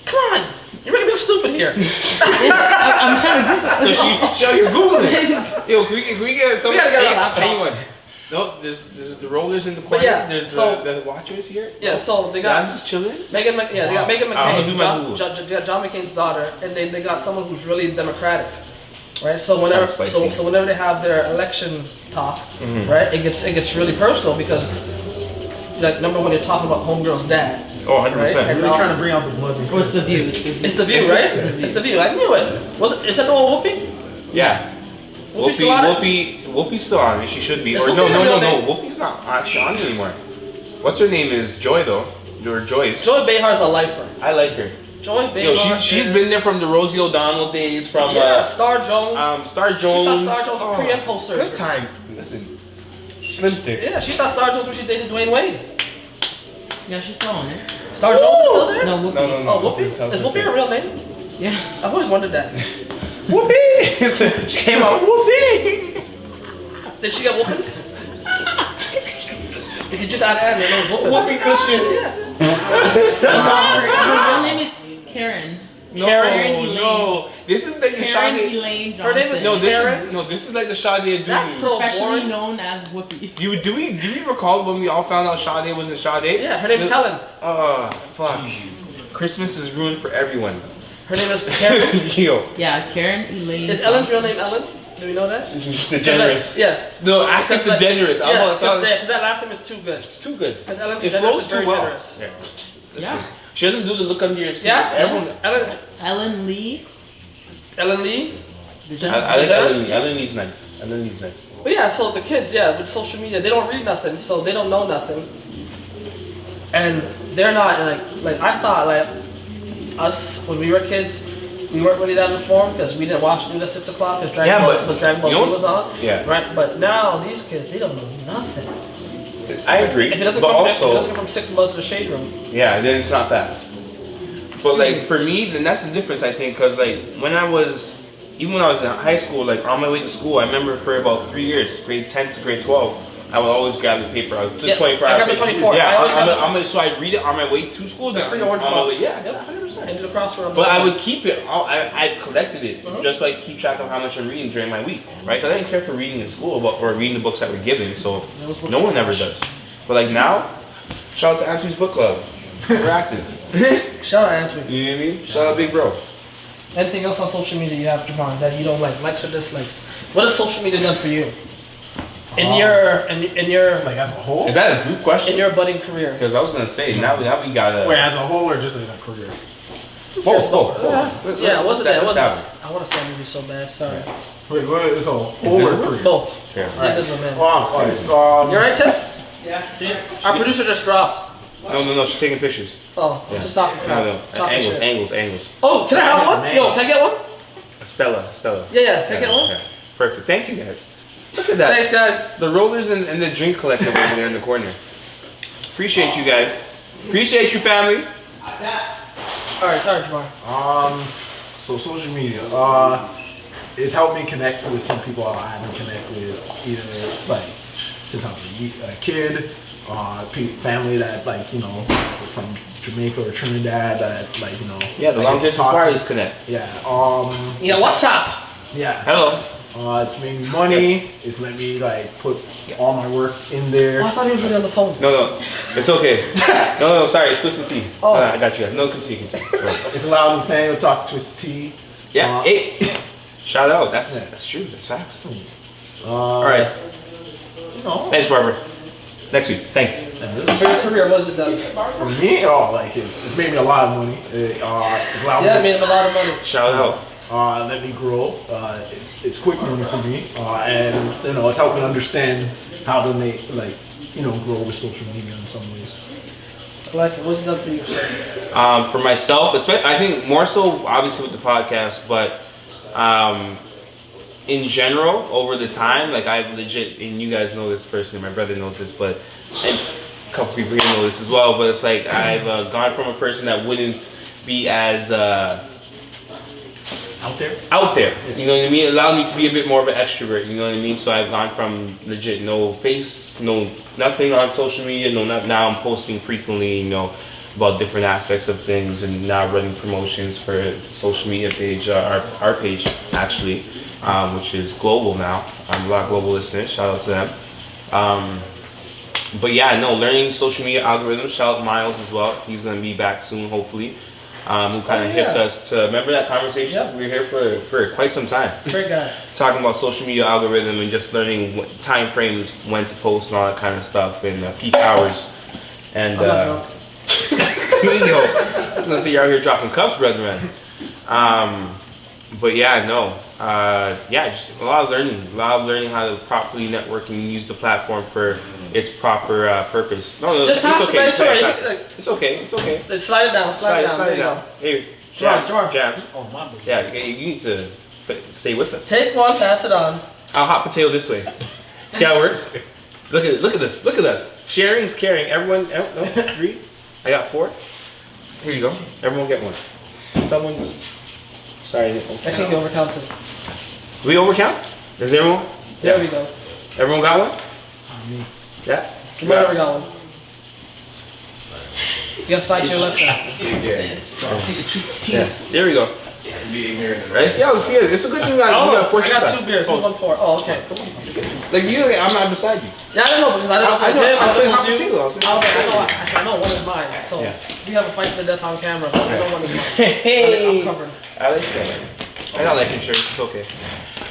Come on! You're making me look stupid here. I'm trying to Google it. No, show you're Googling. Yo, can we get some? We gotta get a laptop. Anyone? No, there's the rollers in the corner. yeah, There's so- the watchers here. Yeah, so they I'm got just chilling. they got Megan I'll do McCain, my Googles. John McCain's daughter, and they got someone who's really democratic. Right? So whenever Sounds spicy. so whenever they have their election talk, right, it gets really personal because like number one, you're talking about homegirl's dad. Oh, 100%. Right? Really trying to bring out the Bloods and What's the Crips. view? It's the View, right? It's the View. I knew it. Is that the one Whoopi? Yeah. Whoopi's still on it? Whoopi's still on it. She should be. Is Or Whoopi no. her real name? Whoopi's not actually on anymore. What's her name is Joy though. Or Joyce. Joy Behar's a lifer. I like her. Joy Behar. Yo, she's been there from the Rosie O'Donnell days, from Star Jones. Star She Jones. saw Star Jones pre and post surgery. Good time. Listen, Slim Thick. Yeah, she saw Star Jones when she dated Dwayne Wade. Yeah, she's still on it. Star Jones is still there? No, Whoopi. No. Oh, Whoopi? That's Is Whoopi her real name? Yeah. I've always wondered that. Whoopi! She came out, Whoopi! Did she get whoopings? If you just add Ann, your name's whooping. Whoopi Cushion. Yeah. Her real name is Karen. Karen Elaine. No. This is like the Karen Sade. Elaine Johnson. Her name is- No, Karen? this is like the Sade That's dude. so Professionally boring. known as Whoopi. Do we recall when we all found out Sade wasn't Sade? Yeah, her name's Helen. Oh, fuck. Christmas is ruined for everyone. Her name is Karen. Yo, Yeah, Karen Elaine. Is Ellen's real name Ellen? Do we know that? DeGeneres. Yeah. No, ask us Because DeGeneres. Yeah, because that last name is too good. It's too good. Because Ellen It DeGeneres flows is too very well. generous. Yeah. Yeah. Listen, she doesn't do the look under your seat. Yeah? Everyone. Ellen Lee. Ellen Lee. I like DeGeneres? Ellen. Ellen Lee's nice. Ellen Lee's nice. But yeah, so the kids, yeah, with social media, they don't read nothing, so they don't know nothing. And they're not like I thought like us when we were kids, we weren't really that informed because we didn't watch news at 6 o'clock because Dragon Ball you know Z was on. Yeah. Right. But now these kids, they don't know nothing. I agree. If it doesn't but come, if it also, doesn't come from 6 months in the shade room. yeah, then it's not fast. But like for me, then that's the difference I think, cause like even when I was in high school, like on my way to school, I remember for about 3 years, grade 10 to grade 12, I would always grab the paper. I was the Yeah, 24 I hour grabbed the paper. 24. I always grabbed the So I read it on my way to school. The then free orange on my box. way, yeah, Yep. 100%. And do the crossword. But I would keep it. I collected it Mhm. just so I could keep track of how much I'm reading during my week, right? Because I didn't care for reading in school or reading the books that were given, so no one ever does. But like now, shout out to Anthony's book club. We're active. Shout out Anthony. You know what I mean? Shout out Big Bro. Anything else on social media you have, Javon, that you don't like? Likes or dislikes? What has social media done for you? In your Like as a whole? Is that a group question? in your budding career? Because I was gonna say now we got a. Wait, as a whole or just in a career? Both. Yeah, what's it? That? What's Established. I want to say movie so bad. Sorry. Wait, what is a whole or Invisible? career? Both. Terrible. Yeah, this is my man. Alright, You right, Tiff? Yeah. Our producer just dropped. No, she's taking pictures. Oh, just talking crap. No. Talking shit. Angles. Oh, can I have one? Man. Yo, can I get one? Stella. Yeah. Can I get one? Yeah. Perfect. Thank you guys. Look at that. Thanks, guys. The rollers and the drink collective over there in the corner. Appreciate you guys. Appreciate you, family. All right, sorry, Javon. So social media, it's helped me connect with some people I haven't connected with either like since I was a kid, family that like from Jamaica or Trinidad that Yeah, the I long get to distance talk to. wireless connect. Yeah. Yeah, what's up? Yeah. Hello. It's made me money. It's let me like put all my work in there. Oh, I thought he was really on the phone. No, it's okay. No, sorry, it's Twisted Tea. Oh. I got you guys. No, continue. Go ahead. It's allowed me to talk to Twisted Tea. Yeah, hey, shout out. That's true. That's facts. All right. You know, Thanks, Barbara. Next week. Thanks. For your career, what has it done? for me, like it's made me a lot of money. It's allowed Yeah, it me. made him a lot of money. Shout out. Let me grow. It's quick money for me, and it's helped me understand how to make grow with social media in some ways. I like it. What's it done for you, sir? For myself, I think more so obviously with the podcast, but in general, over the time, like I've legit, and you guys know this personally, my brother knows this, but and a couple people here know this as well, but it's like I've gone from a person that wouldn't be as out there, you know what I mean? It allowed me to be a bit more of an extrovert, you know what I mean? So I've gone from legit no face, no nothing on social media, now I'm posting frequently, about different aspects of things, and now running promotions for social media page, our page actually, which is global now. A lot of global listeners, shout out to them. But yeah, learning social media algorithms, shout out Miles as well. He's gonna be back soon, hopefully. Who kind of hipped us to, remember that conversation? Yep. We were here for quite some time. Great guy. Talking about social media algorithm and just learning what time frames, when to post and all that kind of stuff, and peak hours. And I'm not drunk. I was gonna say you're out here dropping cups, brother, man. But yeah, just a lot of learning how to properly network and use the platform for its proper purpose. No, Just pass it's it, man. okay. It's alright. It's okay. It's okay. Let's slide it down. Slide it down. There you go. Here, Jar. jabs. Oh my. Yeah, you need to stay with us. Take one, pass it on. I'll hot potato this way. See how it works? Look at this. Look at us. Sharing is caring. Everyone, no, 3. I got 4. Here you go. Everyone get one. Someone just. Sorry. I think you overcounted. We overcount? Does everyone? There we go. Everyone got one? Me. Yeah. Where are we going? You gotta slide to your left now. Yeah. There we go. Right? See how it's a good thing that you got 4 I got 2 beers. Who's 1 4? Oh, okay. Like I'm not beside you. Yeah, I don't know because I don't know if it was him. I thought it was you. I was like, I know one is mine. So we have a fight to the death on camera. But I know one is mine. Hey. I'm covered. I like that. I got life insurance. It's okay.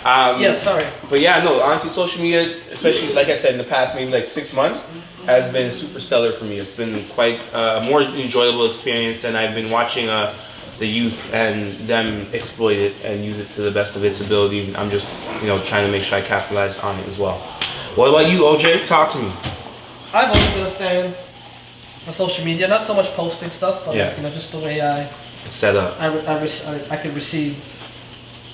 Yeah, sorry. But yeah, honestly, social media, especially like I said in the past, maybe like 6 months, has been super stellar for me. It's been quite a more enjoyable experience, and I've been watching the youth and them exploit it and use it to the best of its ability. I'm just, trying to make sure I capitalize on it as well. What about you, OJ? Talk to me. I've always been a fan of social media, not so much posting stuff, but Yeah. just the way I It's set up. I could receive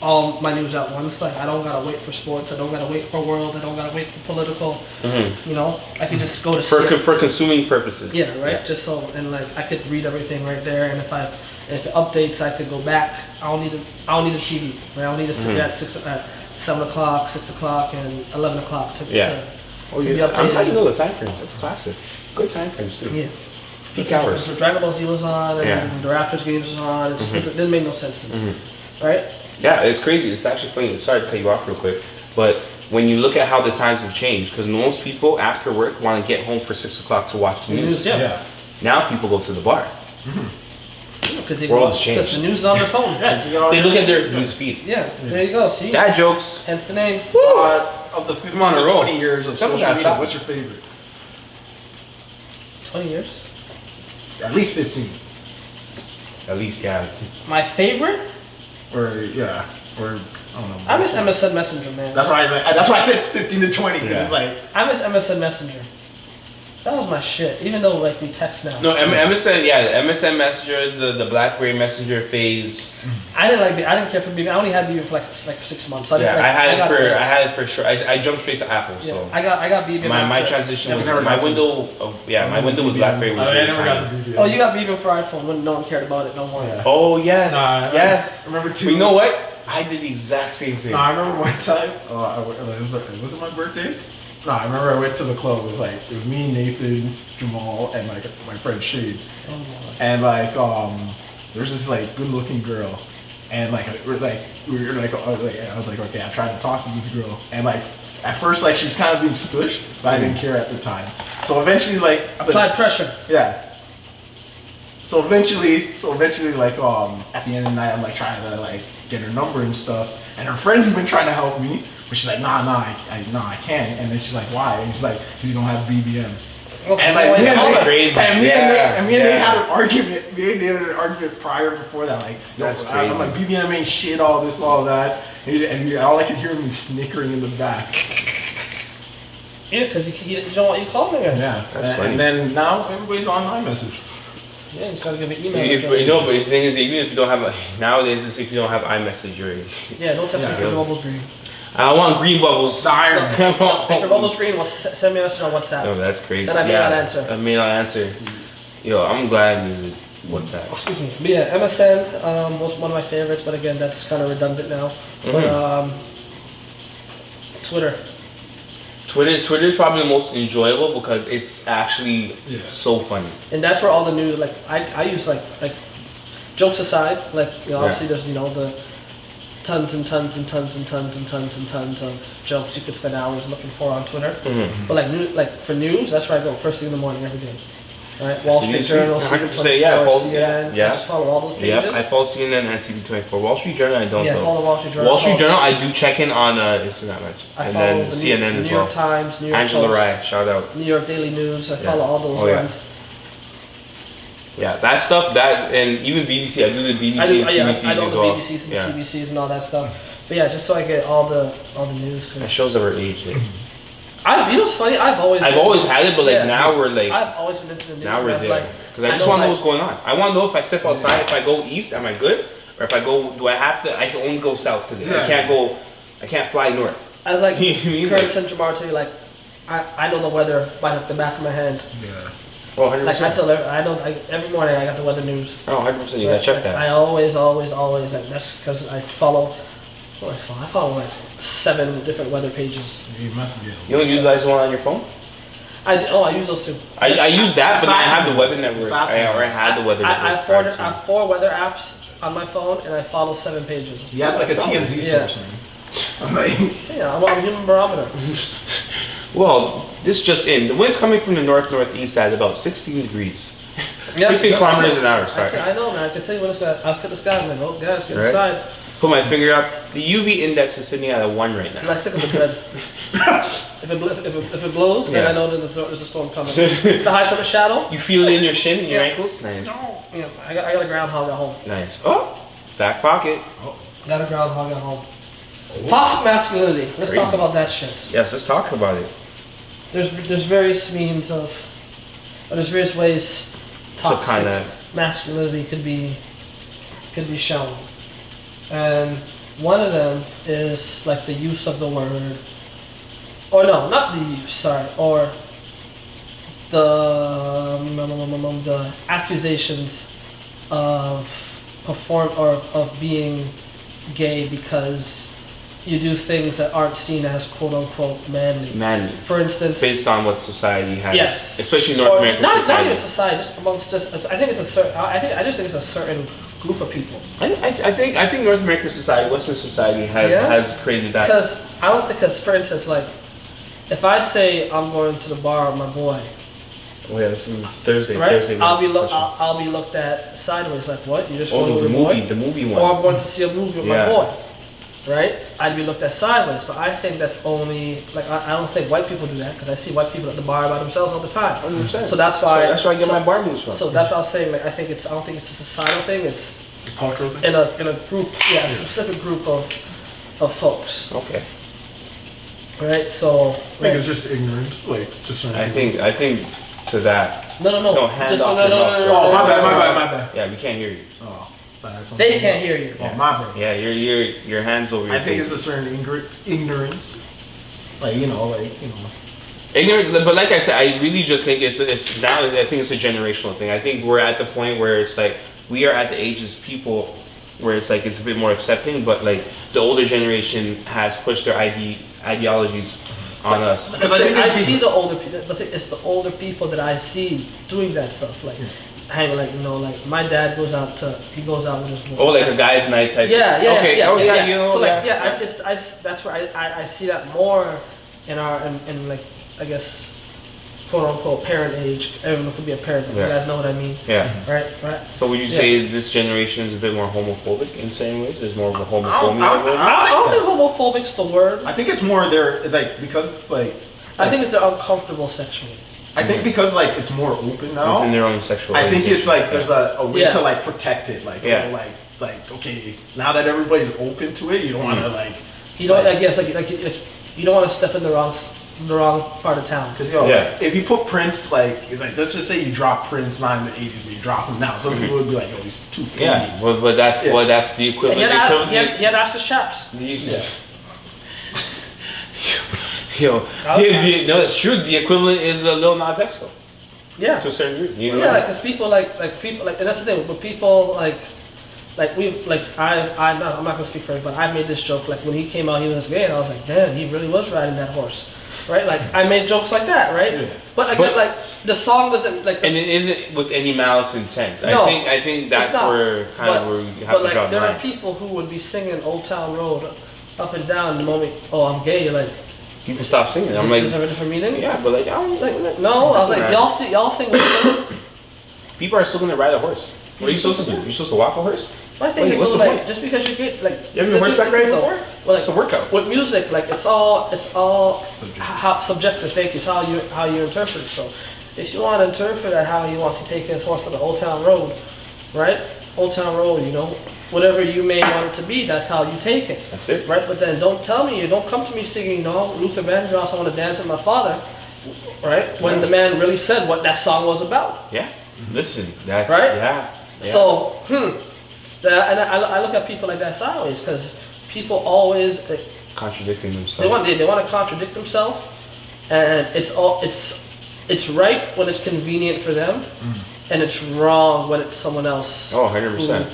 all my news at once. Like I don't gotta wait for sports. I don't gotta wait for world. I don't gotta wait for political. I can just go to For consuming purposes. Yeah, right. Just so and I could read everything right there. And if it updates, I could go back. I don't need a TV. Right? I don't need to sit there at 7 o'clock, 6 o'clock, and 11 o'clock to be updated. I'm glad you know the time frames. That's classic. Good time frames too. Yeah. Peak hours. So Dragon Ball Z was on, and the Raptors games was on. It just didn't make no sense to me. Right? Yeah, it's crazy. It's actually funny. Sorry to cut you off real quick, but when you look at how the times have changed, because most people after work want to get home for 6 o'clock to watch the news. Yeah. Now people go to the bar. Because World has changed. the news is on their phone. They look at their news feed. Yeah, there you go. See? Dad jokes. Hence the name. Of the 15 on a to roll. 20 years of Someone social gotta media, stop. what's your favorite? 20 years. At least 15. At least, yeah. My favorite? Or I don't know. I miss MSN Messenger, man. That's why I said 15 to 20. 'Cause it's like I miss MSN Messenger. That was my shit. Even though we text now. No, MSN, yeah, the MSN Messenger, the BlackBerry Messenger phase. I didn't care for BB. I only had BB for like 6 months. So I had it for sure. I jumped straight to Apple, so. I got BB. My transition was my window with BlackBerry was I really never got tiny. the BBM. Oh, you got BB for iPhone when no one cared about it no more. Yeah. Oh yes, Nah, yes. I remember two. But you know what? I did the exact same thing. No, I remember one time. Was it my birthday? No, I remember I went to the club. It was me, Nathan, Jamal, and my friend Shade. Oh, And there's this good-looking girl, and like I was like, okay, I'm trying to talk to this girl, and like at first like she was kind of being squished, but I didn't care at the time. So eventually like Applied pressure. yeah. So eventually like at the end of the night I'm like trying to like get her number and stuff, and her friends have been trying to help me, but she's like I can't, and then she's like why, and she's like because you don't have BBM. Okay, And like, That's crazy. And me and they had an argument. Me and they had an argument prior before that. Like, That's I'm like, BBM ain't shit, all this, all that. And all I could hear him is snickering in the back. Yeah, because you don't want you calling her. Yeah. That's funny. And then now everybody's on iMessage. Yeah, you just gotta give an email But address. the thing is, even if you don't have nowadays, is if you don't have iMessage, Yeah, don't text me for the bubbles green. I want green bubbles. The iron. If your bubbles green, send me a message on WhatsApp. No, that's crazy. Then I may not answer. I may not answer. Yo, I'm glad I needed WhatsApp. Excuse me. But yeah, MSN was one of my favorites, but again, that's kind of redundant now. But Twitter. Twitter is probably the most enjoyable because it's actually so funny. And that's where all the new, like, I use, like jokes aside, like, you know, obviously there's, you know, the tons and tons and tons and tons and tons and tons of jokes you could spend hours looking for on Twitter. But like for news, that's where I go first thing in the morning every day. Right? Wall Street Journal, 100%, yeah, follow, CNN. yeah. I just follow all those pages. Yep, I follow CNN and CB24. Wall Street Journal, I don't Yeah, though. follow the Wall Street Journal. Wall Street Journal, I do check in on Instagram, I and follow then the CNN as New York well. Times, New York Angela Post, Rye, shout out. New York Daily News. I follow all those ones. Yeah, that stuff, and even BBC, I do the BBC and CBCs I know as the well. BBCs and the CBCs and all that stuff. But yeah, just so I get all the news. That shows our age. You know what's funny? I've always had it, but like now we're like. I've always been into the news. Now we're there. Like, Because I just want to know what's going on. I want to know if I step outside, if I go east, am I good? Or if I go, do I have to? I can only go south today. Yeah. I can't fly north. I was like, You know what I mean? Current Central Martin, like, I know the weather by the back of my hand. Yeah. Oh, 100%. Like every morning I got the weather news. Oh, 100%. You gotta check that. I always, like, that's because I follow. What do I follow? I follow like 7 different weather pages. You must be. You don't use guys one on your phone? I use those too. I use that, but then I have the weather network. I fascinating. had the weather network. I have 4 weather apps on my phone, and I follow 7 pages. You have like a TMZ source, man. I'm like, Yeah, I'm a human barometer. Well, this just in. The wind's coming from the northeast at about 16 degrees. Yeah, 16 kilometers an hour, sorry. I know, man. I can tell you what it's got. I'll cut the sky. I'm like, oh, guys, get Right. inside. Put my finger up. The UV index is sitting at a 1 right And now. I stick with the bed. If it blows, then I know that there's a storm coming. If it hides from a shadow, You feel it in your shin, in your ankles? Nice. you know, I got a groundhog at home. Nice. Oh, back pocket. Got a groundhog at home. Toxic masculinity. Let's talk about that shit. Yes, let's talk about it. There's various means of, or there's various ways toxic kinda- masculinity could be shown, and one of them is like the use of the word, or no, not the use. Sorry, or the accusations of of being gay because you do things that aren't seen as quote unquote manly. Manly. For instance, Based on what society has. Yes. Especially North American not society. even society, just amongst I think it's a certain. I just think it's a certain group of people. I think North American society, Western society has created that. Because for instance, like if I say I'm going to the bar with my boy, Oh yeah, it's Thursday. right? Thursday. I'll be special. I'll be looked at sideways, like what? You just Oh, going the with your boy? movie one. Or I'm going to see a movie with Yeah. my boy, right? I'd be looked at sideways, but I think that's only like I don't think white people do that because I see white people at the bar by themselves all the time. 100%. So that's why. That's where I get my bar moves from. So that's what I was saying. Like I don't think it's a societal thing. It's cultural thing? in a group, a specific group of folks, Okay. I right? So think it's just ignorance, like just. I think to that. no, No, hand just off no, your no, mouth. no, no, Oh, no, my no, bad. no. Yeah, we can't hear you. Oh, bad. They can't hear you. Oh, my bad. Yeah, your hands over your I think face. it's a certain ignorance, like Ignorant, but like I said, I really just think it's now. I think it's a generational thing. I think we're at the point where it's like we are at the age as people where it's like it's a bit more accepting, but like the older generation has pushed their ideologies on us. Because I think I see the older people. It's the older people that I see doing that stuff. Like, hang like like my dad goes out with his boys. Oh, like a guys' night type. Yeah. Okay. Yeah, Oh yeah. yeah. You know. So like yeah. that's where I see that more in our in like I guess quote unquote parent age. Everyone could be a parent, but you guys know what I mean. Yeah. Right. So would you say this generation is a bit more homophobic in some ways? There's more of a homophobia. I don't think homophobic's the word. I think it's more they're like because it's like. I think it's they're uncomfortable sexually. I think because like it's more open now. Within their own sexual. I think it's like there's a way Yeah. to like protect it, like like okay, now that everybody's open to it, you don't want to like. You don't. I guess like you don't want to step in the wrong part of town. Because like, if you put Prince like let's just say you drop Prince not in the 80s, but you drop him now, some people would be like, oh, he's too funny. Yeah, but that's that's the equivalent. He had Ashes chaps. No, it's true. The equivalent is a Lil Nas X though. Yeah. To a certain degree. You know? Yeah, because people people and that's the thing. But people I'm not gonna speak for him, but I made this joke like when he came out, he was gay, and I was like, damn, he really was riding that horse, right? Like I made jokes like that, right? Yeah. But again, like the song doesn't like. And it isn't with any malice intent. No, I think that's where where we have to draw the there line. are people who would be singing Old Town Road up and down the moment. Oh, I'm gay. Like People stop singing. I'm does like, this have a different meaning? yeah, but like I was like, no. I was like, y'all sing. people are still gonna ride a horse. What are you supposed to do? You're supposed to walk a horse? My thing Wait, is what's though, the like point? just because you get like You ever been horseback riding before? Well, It's a workout. With music, like it's all subjective. Thank you. It's how you interpret it. So, if you want to interpret it how he wants to take his horse to the Old Town Road, right? Old Town Road, whatever you may want it to be, that's how you take it. That's it. Right? But then don't come to me singing, Luther Vandross, I want to dance with my father, right? When the man really said what that song was about. Yeah. Listen, that's Right? Yeah. So, and I look at people like that sideways because people always Contradicting they themselves. want to contradict themselves, and it's right when it's convenient for them, and it's wrong when it's someone else. Oh, 100%.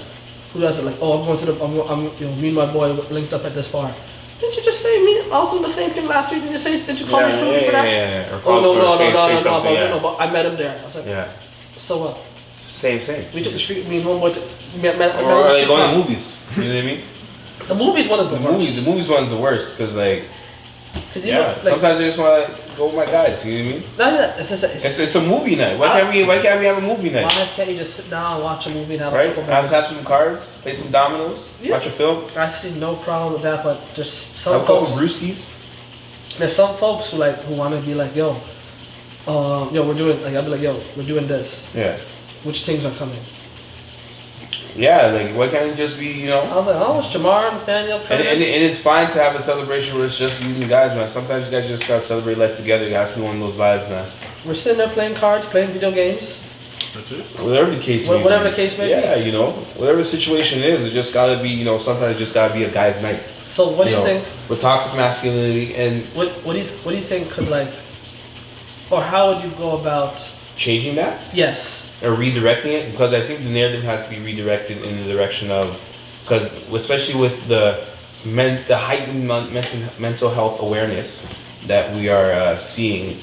Who does it like? Oh, I'm going to me and my boy linked up at this bar. Didn't you just say me? I was doing the same thing last week. Didn't you call me fruity for that? Yeah. Or Oh no, something, but I met him there. I was like, yeah. So what? Same. We took the street. Me and homeboy met Or on the like street going bar. to movies. You know what I mean? The movies one is the worst. The movies one's the worst because like. 'Cause you Yeah. know, like, Sometimes I just want to go with my guys. You know what I mean? no, it's just It's a movie night. Why can't we have a movie night? why can't you just sit down and watch a movie and have a Right? couple Have some cards, play some dominoes, Yeah. watch a film, I see no problem with that, but there's have some a couple folks. brewskis. There's some folks who want to be like, we're doing like I'll be like, we're doing this. Yeah. Which things are coming? Yeah, like why can't it just be, I was like, oh, it's Jamar, Nathaniel, And Curtis. it's fine to have a celebration where it's just you and the guys, man. Sometimes you guys just gotta celebrate life together. You gotta be one of those vibes, man. We're sitting there playing cards, playing video games. That's it. Whatever the case may be. Whatever the case may be. Yeah, whatever the situation is, it just gotta be, sometimes it just gotta be a guy's night. So what do you think? With toxic masculinity and What do you think could or how would you go about? changing that Yes. or redirecting it, because I think the narrative has to be redirected in the direction of, because especially with the heightened mental health awareness that we are seeing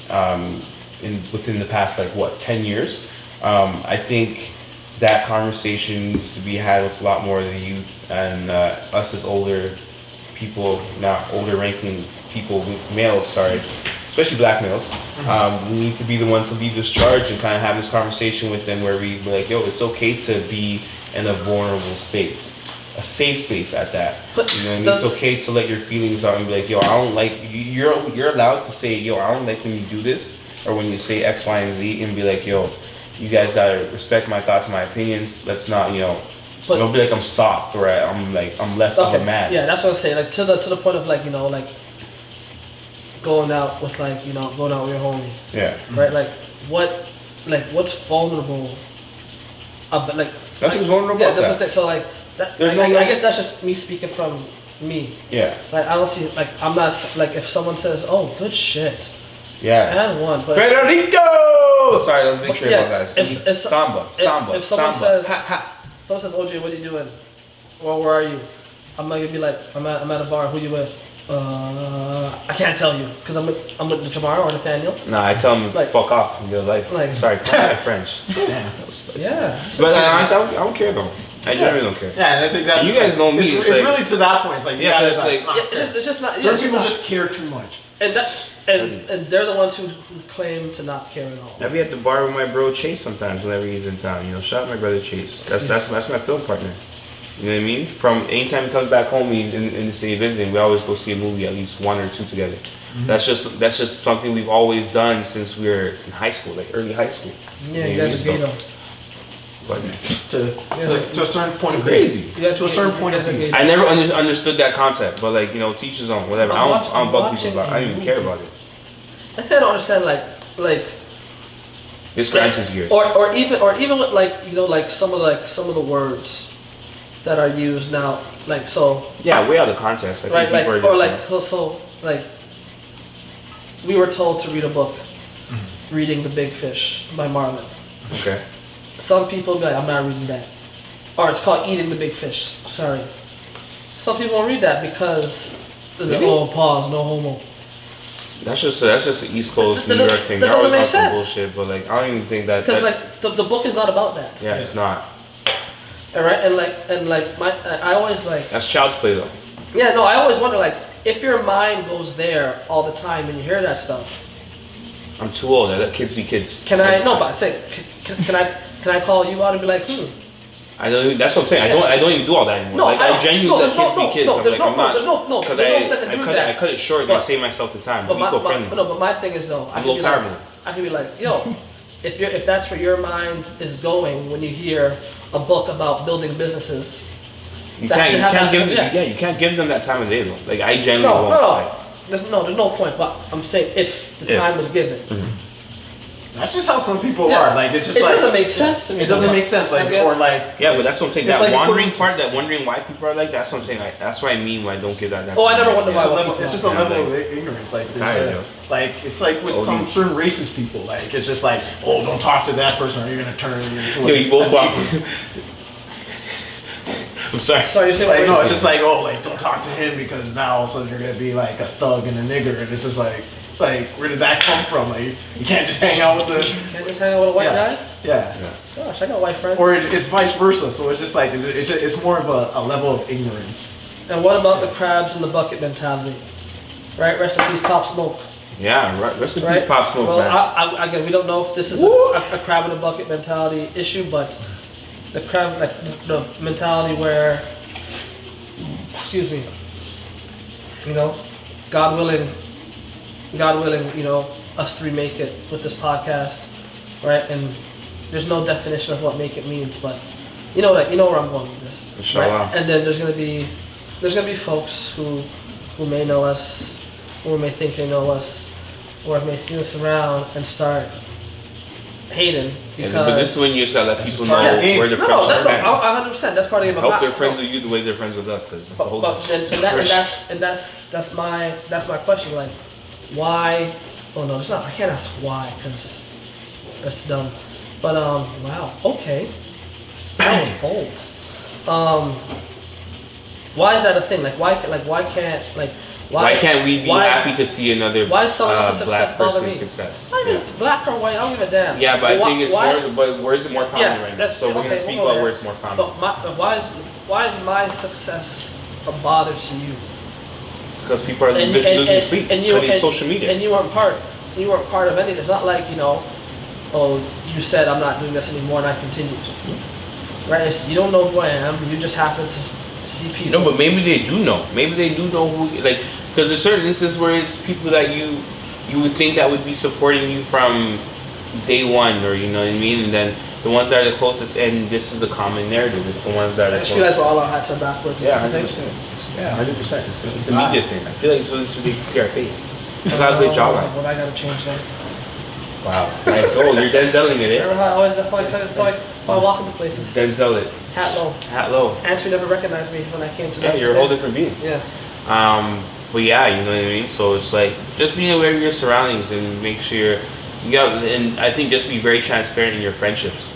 within the past 10 years, I think that conversation needs to be had with a lot more of the youth and us as older people, not older ranking people, males, sorry, especially black males. We need to be the one to lead this charge and kind of have this conversation with them where we be like, it's okay to be in a vulnerable space, a safe space at that. But you know what I mean? It's okay to let your feelings out and be like, I don't like, you're allowed to say, I don't like when you do this, or when you say X, Y, and Z, and be like, you guys gotta respect my thoughts and my opinions. Let's not, don't be like I'm soft or I'm less of a man. Yeah, that's what I'm saying. To the point of going out with going out with your homie. Yeah. Right? What's vulnerable? Nothing's vulnerable Yeah, about that's that. the thing. So I guess that's just me speaking from me. Yeah. I don't see I'm not if someone says, "Oh, good shit." Yeah. And one, but Federico! Sorry, that was a big trip yeah, about that. if Samba. If someone says, Ha, ha. OJ, what are you doing? Or where are you? I'm not gonna be like, I'm at a bar. Who you with? I can't tell you because I'm with Jamar or Nathaniel. Nah, I tell them Like- fuck off in real life. like- Sorry, my French. Damn. That was spicy. Yeah. But honestly, I don't care though. I generally don't care. Yeah, and I think that's You guys know me, It's, it's like- really to that point. It's like you Yeah, gotta, it's like- not Yeah, care. it's just not. Yeah, Certain it's people not. just care too much. And they're the ones who claim to not care at all. I be at the bar with my bro Chase sometimes whenever he's in town. You know, shout out my brother Chase. That's my film partner. You know what I mean? From anytime he comes back home, he's in the city visiting. We always go see a movie, at least one or two together. That's just something we've always done since we were in high school, like early high school. Yeah, you know what I guys mean? are gay So- But To a certain point of crazy. though. You guys To a certain point of you guys are view. gay. I never understood that concept, but like, you know, teach his own, whatever. I'm I don't bug watching people about it. I don't even a care movie. about it. That's why I don't understand like This grinds his gears. or even with like like some of the words that are used now like so Yeah, way out of context. I think right like people are or just like so like we were told to read a book, Reading the Big Fish by Marlin. okay. Some people be like, I'm not reading that. Or it's called Eating the Big Fish. Sorry. Some people won't read that because Really? oh pause, no homo. That's just an East Coast New That- York thing. that They're always doesn't on make some sense. bullshit, but like I don't even think that. Because that like the book is not about that. yeah, it's not. Alright, and like I always like That's child's play though. yeah, no, I always wonder like if your mind goes there all the time and you hear that stuff, I'm too old. I let kids be kids. can I no but I say can I call you out and be like, I don't. Even, that's what I'm saying. Yeah. I don't even do all that anymore. No, like I I don't. genuinely No, let there's no- kids be no, kids. no, I'm there's like, no- I'm not. there's no Because there's no sense in doing that. I cut it short and But- I save myself the time. But I'm eco-friendly. but my thing is though, I I'm can be like, low-carbon. I can be like, yo, if that's where your mind is going when you hear a book about building businesses. You that- can't. You that can't have give. that- Yeah, you can't give them that time of day though. Like I genuinely No, won't. no, Like, no. There's no point. But I'm saying if the Yeah. time was given. That's just how some people Yeah. are. Like it's just It like doesn't make sense to me. It doesn't make sense. Like I guess. or like yeah, but that's what I'm saying. It's That like wandering equivalent- part, that wondering why people are like, that's what I'm saying. Like, that's what I mean. Why I don't give that. Oh, I never wondered It's, why. a level, it's just a Yeah, level like- of ignorance. Like, Kinda, there's yeah. like it's like with Oh, some you- certain racist people. Like it's just like, oh, don't talk to that person, or you're gonna turn into. Yo, you both walk. I'm sorry. Sorry, you're saying Like what no, you're it's just like oh, like don't talk to him because now all of a sudden you're gonna be like a thug and a nigger, and it's just like where did that come from? Like you can't just hang out with the Can't just hang out with a white yeah, guy? yeah. Gosh, I got white friends. Or it's vice versa. So it's just like it's more of a level of ignorance. And what about the crabs in the bucket mentality? Right? Rest in peace, Pop Smoke. Yeah, rest in Right? peace, Pop Smoke, well, man. again, we don't know if this is a crab in a bucket mentality issue, but the crab, like the mentality where, excuse me, God willing, us three make it with this podcast, right? And there's no definition of what make it means, but you know where I'm going with this. Inshallah. Right? And then there's gonna be folks who may know us, or may think they know us, or may see us around and start hating because. Yeah, but this is when you just gotta let people know part of the game. where the no, friendship that's ends. 100%. That's part of the game. I hope they're friends with you the way they're friends with us, because it's a whole. That's my question. Like, why? Oh no, it's not. I can't ask why because that's dumb. But wow. Okay, that was bold. Why is that a thing? Like, why can't Why can't we be why- happy to see another why is someone else's black success bother person's me? success? I mean, black or white, I don't give a damn. Yeah, but I Why- think it's why- more. But where is it more prominent right now? that's- So we're gonna okay, speak we'll go about where there. it's more prominent. But why is my success a bother to you? Because people are losing sleep. and you I mean, social media. and you weren't part of anything. It's not like oh, you said I'm not doing this anymore and I continued. Right? You don't know who I am. You just happen to see people. No, but maybe they do know. Maybe they do know who. Like, because there's certain instances where it's people that you would think that would be supporting you from day one, or you know what I mean. And then the ones that are the closest, and this is the common narrative. It's the ones that I are. just realized we're all our hats are backwards. Yeah, I think. 100%. Yeah, 100%. It's a media thing. I feel like so this would be see our face. I got a good job on it. But I gotta change that. Wow. Nice. Oh, you're Denzeling it, Remember eh? how I always, that's why I walk into places. Denzel it. Hat low. Hat low. Antwi never recognized me when I came to Yeah, the you're a whole different being. Yeah. But yeah, you know what I mean? So it's like, just being aware of your surroundings and make sure, and I think just be very transparent in your friendships.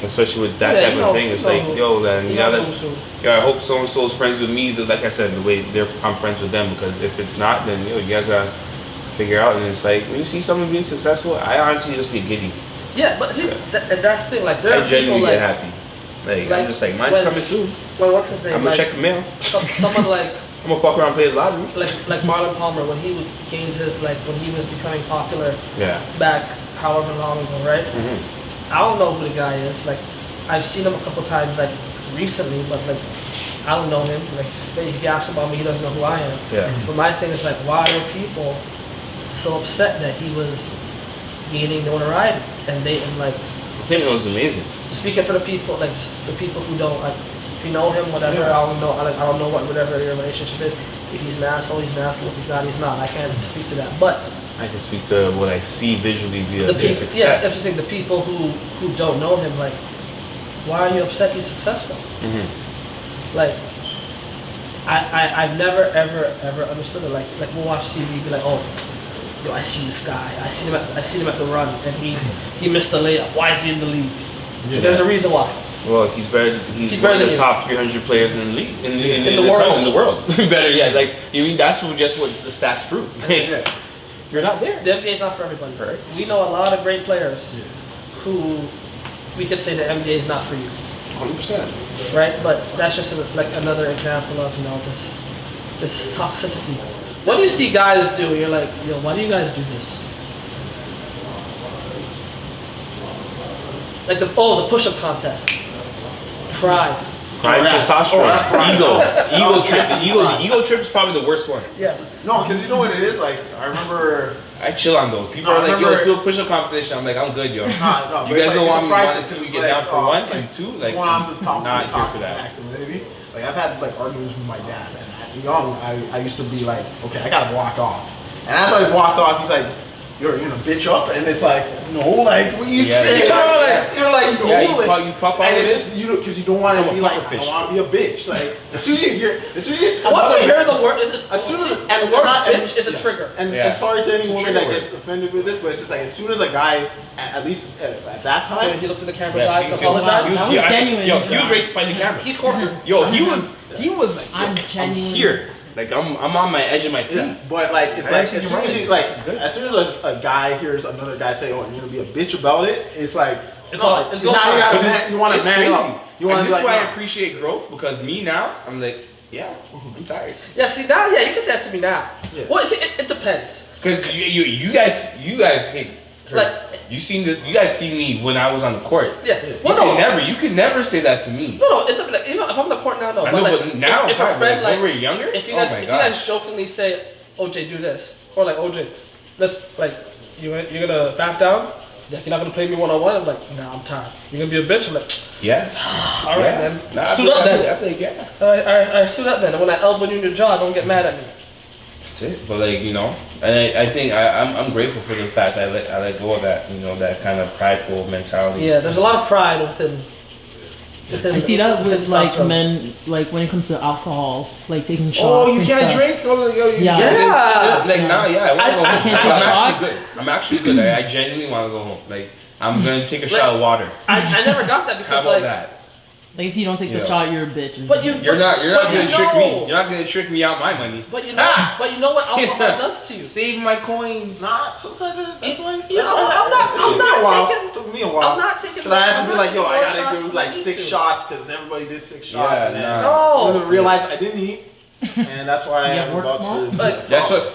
especially with that type of thing. It's like, yo, then I hope so and so's friends with me. Like I said, the way I'm friends with them, because if it's not, then you guys gotta figure out. And it's like when you see someone being successful, I honestly just get giddy. Yeah, but see, and that's the thing. Like, there are I genuinely people, get happy. Like I'm just like, mine's coming soon. Well, what's the thing? I'm gonna check the mail. Someone like. I'm gonna fuck around and play the lottery. Like Marlon Palmer, when he gained his, like, when he was becoming popular back however long ago, right? Mm-hmm. I don't know who the guy is. Like, I've seen him a couple times, like, recently, but, like, I don't know him. Like, if you ask about me, he doesn't know who I am. Yeah. But my thing is, like, why are people so upset that he was gaining notoriety? And like... I think it was amazing. Speaking for the people, like, the people who don't, like, if you know him, whatever, I don't know whatever your relationship is. If he's an asshole, he's an asshole. If he's not, he's not. I can't speak to that. But I can speak to what I see visually via his success. Yeah, that's the thing. The people who don't know him, like, why are you upset he's successful? Mm-hmm. Like, I've never ever understood it. Like we'll watch TV, be like, oh, yo, I see this guy. I seen him at the run, and he missed the layup. Why is he in the league? Yeah. There's a reason why. Well, he's better. He's one of the top 300 players in the league, in the world. In the world, better. Yeah, like that's just what the stats prove. You're not there. The NBA is not for everybody. Right. We know a lot of great players who we could say the NBA is not for you. 100%. Right, but that's just like another example of this toxicity. What do you see guys do? You're like, yo, why do you guys do this? Like the push-up contest. Pride, testosterone, ego trip is probably the worst one. Yes. No, because you know what it is. Like I remember, I chill on those. People are like, yo, let's do a push-up competition. I'm like, I'm good, yo. No, you guys don't want to see me get down for one and two, like, not here for that. Like I've had like arguments with my dad, and young, I used to be like, okay, I gotta walk off, and as I walked off, he's like, you're gonna bitch up, and it's like, no, like what you say? You're like, no, you puff out, and it's just because you don't want to be like, I don't want to be a bitch. Like as soon as you hear, once you hear the word, as soon as and the word bitch is a trigger. And sorry to any woman that gets offended with this, but it's just like as soon as a guy, at least at that time, so he looked in the camera's eyes and apologized. That was genuine. Yo, he was ready to fight the camera. He's corporate. Yo, he was like, I'm genuine. Here. Like I'm on my edge of my seat. Yeah, but like it's like as soon as a guy hears another guy say, "Oh, you're gonna be a bitch about it," it's like it's now you want to man up. You want to. This is why I appreciate growth, because me now I'm like, yeah, I'm tired. Yeah, see now, you can say that to me now. Yeah. Well, see, it depends. Because you guys hate. Like you guys see me when I was on the court. Yeah. Well, you could never say that to me. No, it's like, if I'm on the court now, no. I know, but now if a friend like when we were younger, if you guys jokingly say, OJ, do this, or like OJ, let's like you're gonna back down. Like, you're not gonna play me one-on-one. I'm like, nah, I'm tired. You're gonna be a bitch. I'm like, yeah. All right, then. Nah, suit up then. I play, yeah. I suit up then. And when I elbow you in your jaw, don't get mad at me. That's it. But like, and I think I'm grateful for the fact that I let go of that, that kind of prideful mentality. Yeah, there's a lot of pride within I see that with like men, like when it comes to alcohol, like taking shots. Oh, you can't drink? Oh, I'm actually good. I genuinely want to go home. Like, I'm gonna take a shot of water. I never got that because how about that? Like if you don't take the shot, you're a bitch. But you're not gonna trick me. You're not gonna trick me out my money. But you know what alcohol does to you? Save my coins. Nah, sometimes that's why. Took me a while. I'm not taking. Cause I had to be like, yo, I gotta do like 6 shots because everybody did 6 shots, and then no. realized I didn't eat, and that's why I'm about to. That's it.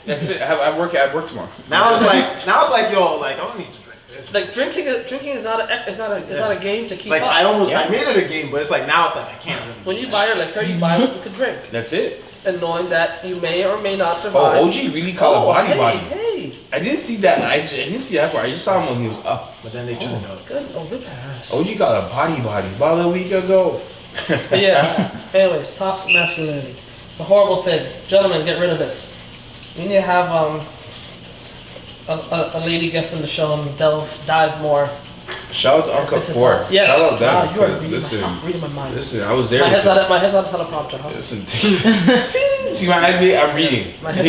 That's it. I work tomorrow. Now it's like, yo, like I don't need to drink. Like drinking is not a game to keep like, up. I made it a game, but it's like now it's like I can't really. When you buy your liquor, you buy what you can drink. That's it. And knowing that you may or may not survive. Oh, OG really called it body. Hey. I didn't see that. I didn't see that part. I just saw him when he was up. But then they turned up. Good pass. OG got a body. About a week ago. But yeah. Anyways, toxic masculinity. It's a horrible thing. Gentlemen, get rid of it. We need to have a lady guest on the show and dive more. Shout out to Uncle Four. Yes. Shout out that. You are reading my mind. Listen, I was there. My head's not a teleprompter, huh? Listen. See my eyes, I'm reading. My head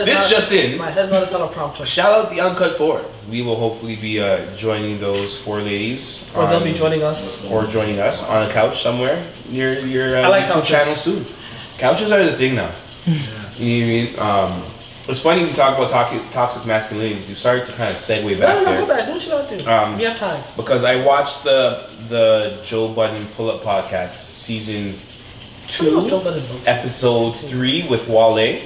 is This not, just in. My head's not a teleprompter. Shout out the Uncut Four. We will hopefully be joining those four ladies. Or they'll be joining us. Or joining us on a couch somewhere near your I like YouTube couches. channel soon. Couches are the thing now. You know what I mean? It's funny we talk about toxic masculinity. You started to kind of segue back No, there. go back. Do what you gotta do. We have time. Because I watched the Joe Budden Pull-Up Podcast season 2, episode 3 with Wale.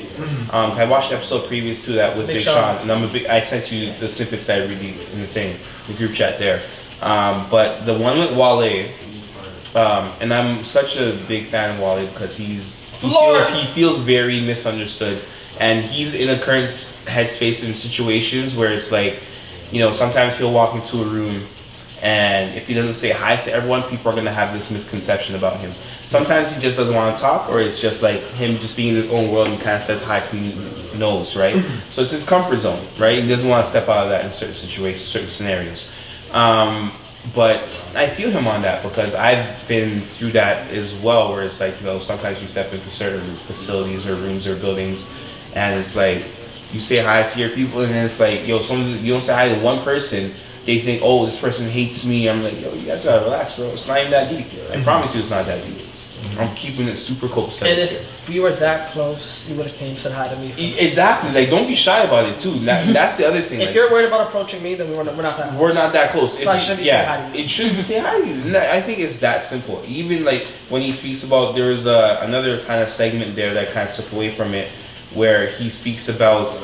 I watched the episode previous to that with Big Sean, and I sent you the snippets that I read in the group chat there. But the one with Wale, and I'm such a big fan of Wale because he feels very misunderstood, and he's in a current headspace in situations where it's like, you know, sometimes he'll walk into a room, and if he doesn't say hi to everyone, people are gonna have this misconception about him. Sometimes he just doesn't want to talk, or it's just like him just being in his own world and kind of says hi to who knows, right? So it's his comfort zone, right? He doesn't want to step out of that in certain situations, certain scenarios. But I feel him on that because I've been through that as well, where it's like, you know, sometimes you step into certain facilities or rooms or buildings, and it's like you say hi to your people, and then it's like, yo, you don't say hi to one person, they think, oh, this person hates me. I'm like, yo, you guys gotta relax, bro. It's not even that deep. I promise you, it's not that deep. I'm keeping it super close. And if we were that close, you would have came and said hi to me first. Exactly. Like, don't be shy about it too. That's the other thing. If you're worried about approaching me, then we're not that close. We're not that close. So I shouldn't be saying hi to you. It shouldn't be saying hi to you. I think it's that simple. Even like when he speaks about, there's another kind of segment there that kind of took away from it, where he speaks about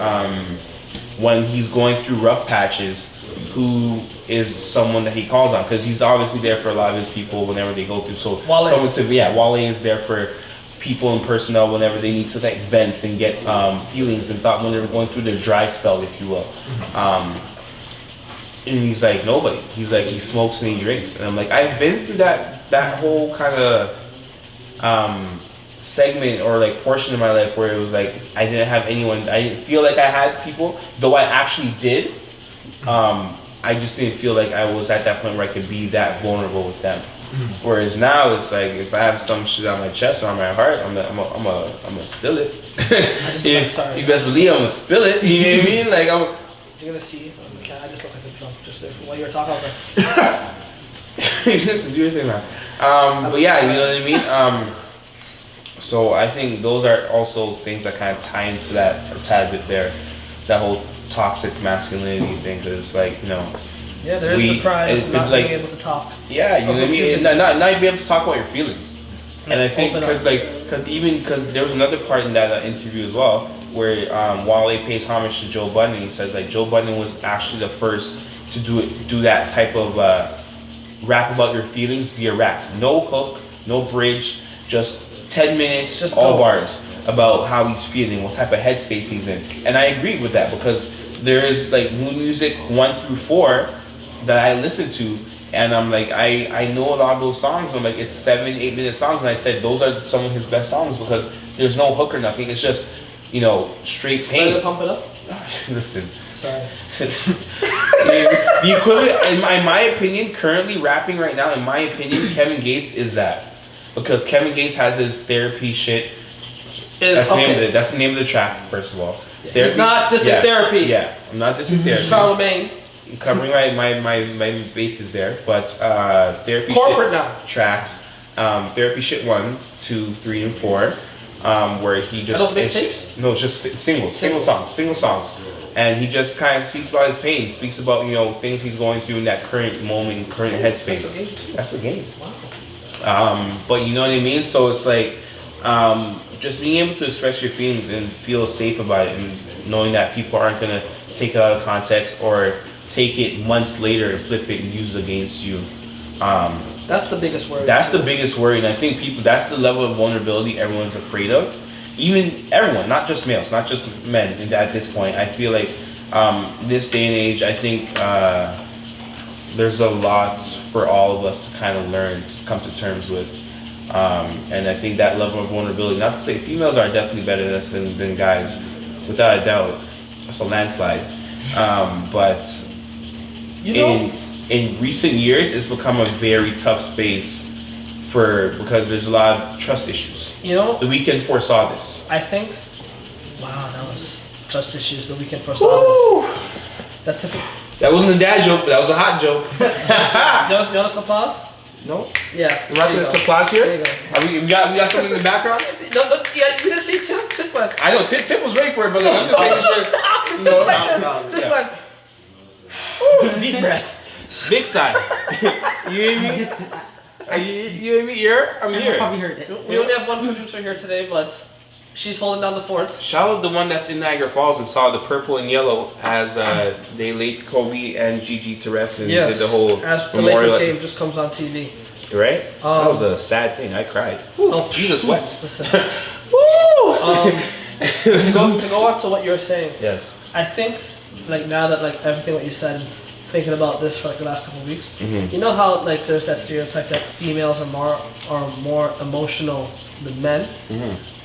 when he's going through rough patches, who is someone that he calls on, because he's obviously there for a lot of his people whenever they go through. So Wale is there for people and personnel whenever they need to like vent and get feelings and thought when they're going through their dry spell, if you will. And he's like, nobody. He's like, he smokes and he drinks. And I'm like, I've been through that whole kind of segment or like portion of my life where it was like I didn't have anyone. I didn't feel like I had people, though I actually did. I just didn't feel like I was at that point where I could be that vulnerable with them. Whereas now it's like if I have some shit on my chest or on my heart, I'm gonna spill it. You best believe I'm gonna spill it. You know what I mean? Like you're gonna see. I just look like a drunk just there. While you were talking, I was like, just do your thing, man. But yeah, you know what I mean. So I think those are also things that kind of tie into that a tad bit there, that whole toxic masculinity thing, because it's like, you know, yeah, there's the pride of not being able to talk. Yeah, you know what I mean. Not being able to talk about your feelings. And I think because there was another part in that interview as well where Wale pays homage to Joe Budden. He says like Joe Budden was actually the first to do that type of rap about your feelings via rap. No hook, no bridge, just 10 minutes, just all bars about how he's feeling, what type of headspace he's in. And I agree with that because there is like new music 1 through 4 that I listen to, and I'm like, I know a lot of those songs. I'm like, it's 7-8 minute songs, and I said those are some of his best songs because there's no hook or nothing. It's just, you know, straight pain. Ready to pump it up? Listen. Sorry. The equivalent, in my opinion, currently rapping right now, in my opinion, Kevin Gates is that. Because Kevin Gates has his therapy shit. That's the name of the track, first of all. Yeah. He's not dissing therapy. Yeah, I'm not dissing therapy. Charlemagne. Covering my bases there, but therapy corporate shit now tracks, therapy shit 1, 2, 3, and 4, where he just are those mixtapes? No, it's just single songs, and he just kind of speaks about his pain, speaks about, you know, things he's going through in that current moment, current headspace. That's a game. Wow. But you know what I mean. So it's like just being able to express your feelings and feel safe about it, and knowing that people aren't gonna take it out of context or take it months later and flip it and use it against you. That's the biggest worry. That's the biggest worry, and I think that's the level of vulnerability everyone's afraid of. Even everyone, not just males, not just men. And at this point, I feel like this day and age, I think there's a lot for all of us to kind of learn, to come to terms with. And I think that level of vulnerability, not to say females are definitely better at us than guys, without a doubt. It's a landslide. But in recent years, it's become a very tough space because there's a lot of trust issues. You know, The Weeknd foresaw this. I think. Wow, that was trust issues. The Weeknd foresaw this. That took. That wasn't a dad joke, but that was a hot joke. You want us to applause? No? Yeah. We're not doing some applause here? There you go. We got something in the background? No, yeah, you didn't see Tip went. I know, Tip was ready for it, but I'm just making sure. You know, Tip went. Deep breath. big sigh. You hear me? You hear me here? I'm I here. probably heard it. We only have one producer here today, but she's holding down the fort. Shout out the one that's in Niagara Falls and saw the purple and yellow as they laid Kobe and Gigi to rest and did the whole as the memorial. Lakers game just comes on TV. Right? That was a sad thing. I cried. Oh, Jesus wept. Listen. Woo! To go on to what you're saying, Yes. I think like now that like everything what you said, thinking about this for like the last couple of weeks, you know how like there's that stereotype that females are more emotional than men.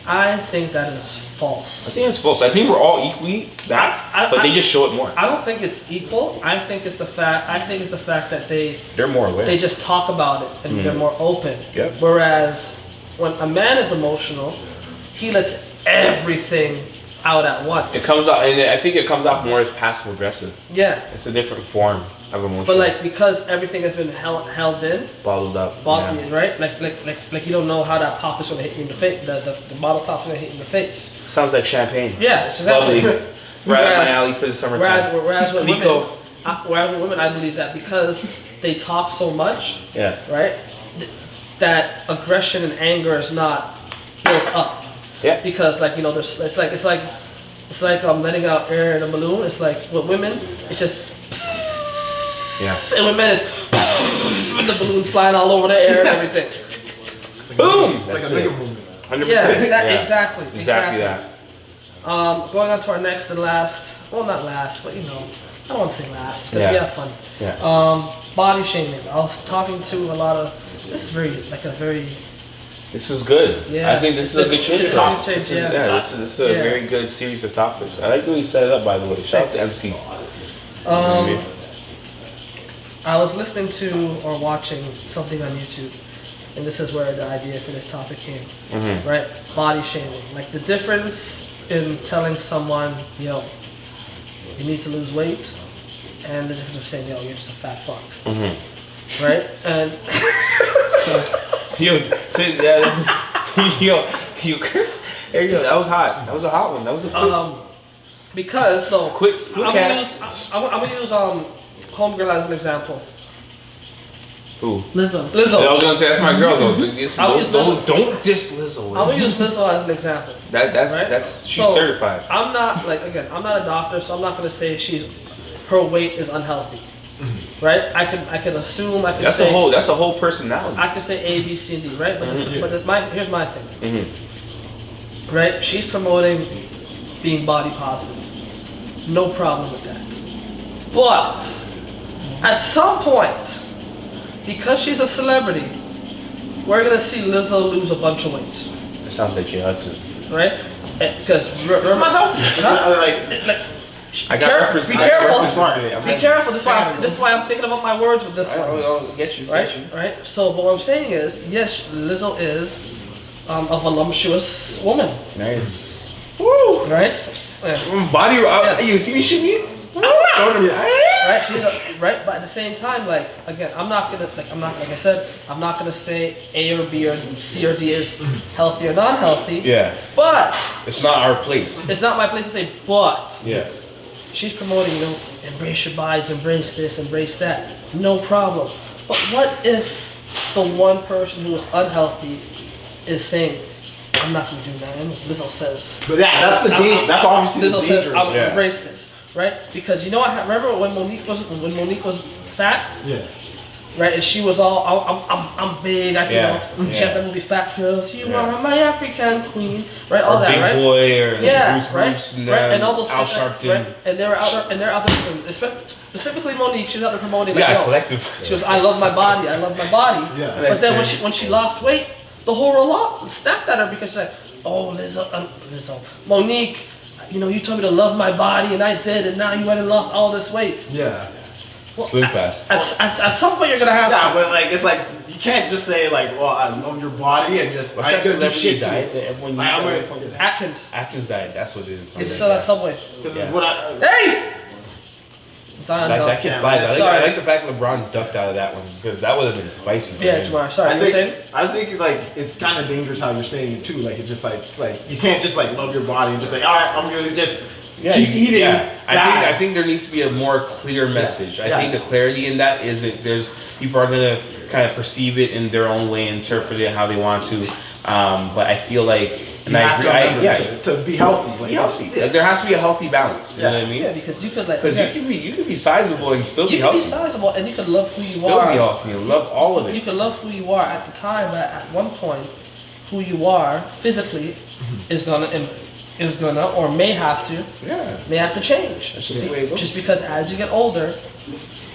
I think that is false. I think it's false. I think we're all equally that, but they just show it more. I don't think it's equal. I think it's the fact. I think it's the fact that They're more aware. they just talk about it and they're more open. Yep. Whereas when a man is emotional, he lets everything out at once. It comes out, and I think it comes out more as passive aggressive. Yeah. It's a different form of emotion. But like because everything has been held in, bottled up. yeah. Right? Like you don't know how that pop is gonna hit you in the face. The bottle top's gonna hit you in the face. Sounds like champagne. Yeah, it's exactly. Bubbly. Right up my alley for the summertime. Whereas with Clico. women, I believe that because they talk so much, Yeah. right? That aggression and anger is not built up. Yeah. Because like there's it's like letting out air in a balloon. It's like with women, it's just Yeah. and with men it's and the balloons flying all over the air and everything. Boom. It's like That's a bigger it. movement. 100%. Yeah, Yeah. exactly. Exactly that. Going on to our next and last. Well, not last, but I don't want to say last because we Yeah. have fun. Yeah. Body shaming. I was talking to a lot of. This is very. This is good. Yeah. I think this is a good change. It's a good change, yeah. This is a Yeah. very good series of topics. I like the way you set it up, by the way. Shout out to MC. I was listening to or watching something on YouTube, and this is where the idea for this topic came. Right? Body shaming. Like the difference in telling someone, yo, you need to lose weight, and the difference of saying, yo, you're just a fat fuck. Right? And Yo, there you go. That was hot. That was a hot one. That was a quick. because so Quick I'm cap. gonna use homegirl as an example. Ooh. Lizzo. I was gonna say that's my girl though. I'll use Don't diss Lizzo. I'm gonna use Lizzo as an example. That's she's So, certified. I'm not I'm not a doctor, so I'm not gonna say her weight is unhealthy. Right? I can assume. I can That's say a whole personality. I can say A, B, C, and D. Right? But here's my thing. Right? She's promoting being body positive. No problem with that. But at some point, because she's a celebrity, we're gonna see Lizzo lose a bunch of weight. It sounds like Jay Hudson. Right? Because remember, I got references. Be careful. Today. Be careful. This is why I'm thinking about my words with this one. I'll get you. Right? Right? So, but what I'm saying is, yes, Lizzo is a voluptuous woman. Nice. Woo! Right? Yeah. Body. Yeah. You see me shimmy? Right? Right? But at the same time, like again, I'm not like I said, I'm not gonna say A or B or C or D is healthy or non-healthy. Yeah. But It's not our place. it's not my place to say. But Yeah. she's promoting, embrace your bodies, embrace this, embrace that. No problem. But what if the one person who is unhealthy is saying, I'm not going to do that? And Lizzo says, But yeah, that's the game. That's obviously the Lizzo says, danger. I'm going to Yeah. embrace this, right? Because I remember when Monique was fat, Yeah. right? And she was all, I'm big, she has that movie Fat Girls, you are my African queen, right? All Or that, Big right? Boy or Yeah, Bruce right, Bruce and, right, and all those Al things, Sharpton. right? And they're out there, specifically Monique. She was out there promoting, like, Yeah, yo, collective. she was, I love my body. Yeah. But then when she lost weight, the whole lot snapped at her because she's like, oh, Lizzo, Monique, you told me to love my body and I did, and now you went and lost all this weight. Yeah. Slim fast. At some point, you're gonna have Yeah, to. but like it's like you can't just say like, well, I love your body and just What's I that ain't gonna do celebrity shit to diet it. that everyone Like, I'm uses? gonna- Atkins. Atkins diet. That's what it is. It's still at Subway. Yes. What I, Hey! Zion, Like, no. that kid Yeah, flies. sorry. I like the fact LeBron ducked out of that one because that would have been spicy. for Yeah, him. Jamar. Sorry, you were saying? I think like it's kind of dangerous how you're saying it too. Like it's just like you can't just like love your body and just like, all right, I'm gonna just keep eating. Yeah, that. I think there needs to be a more clear message. I Yeah. think the clarity in that is that there's people are gonna kind of perceive it in their own way, interpret it how they want to. But I feel like, and You I have agree. to remember Yeah, to be healthy. Like, be healthy. Yeah. Like, there has to be a healthy balance. You know what I mean? Yeah, because you could like. Because yeah, you can be sizable and still be you can healthy. be sizable and you can love who you Still are. be healthy and love all of it. You can love who you are at the time, but at one point, who you are physically is gonna or may have to change. That's just the way it goes. Just because as you get older,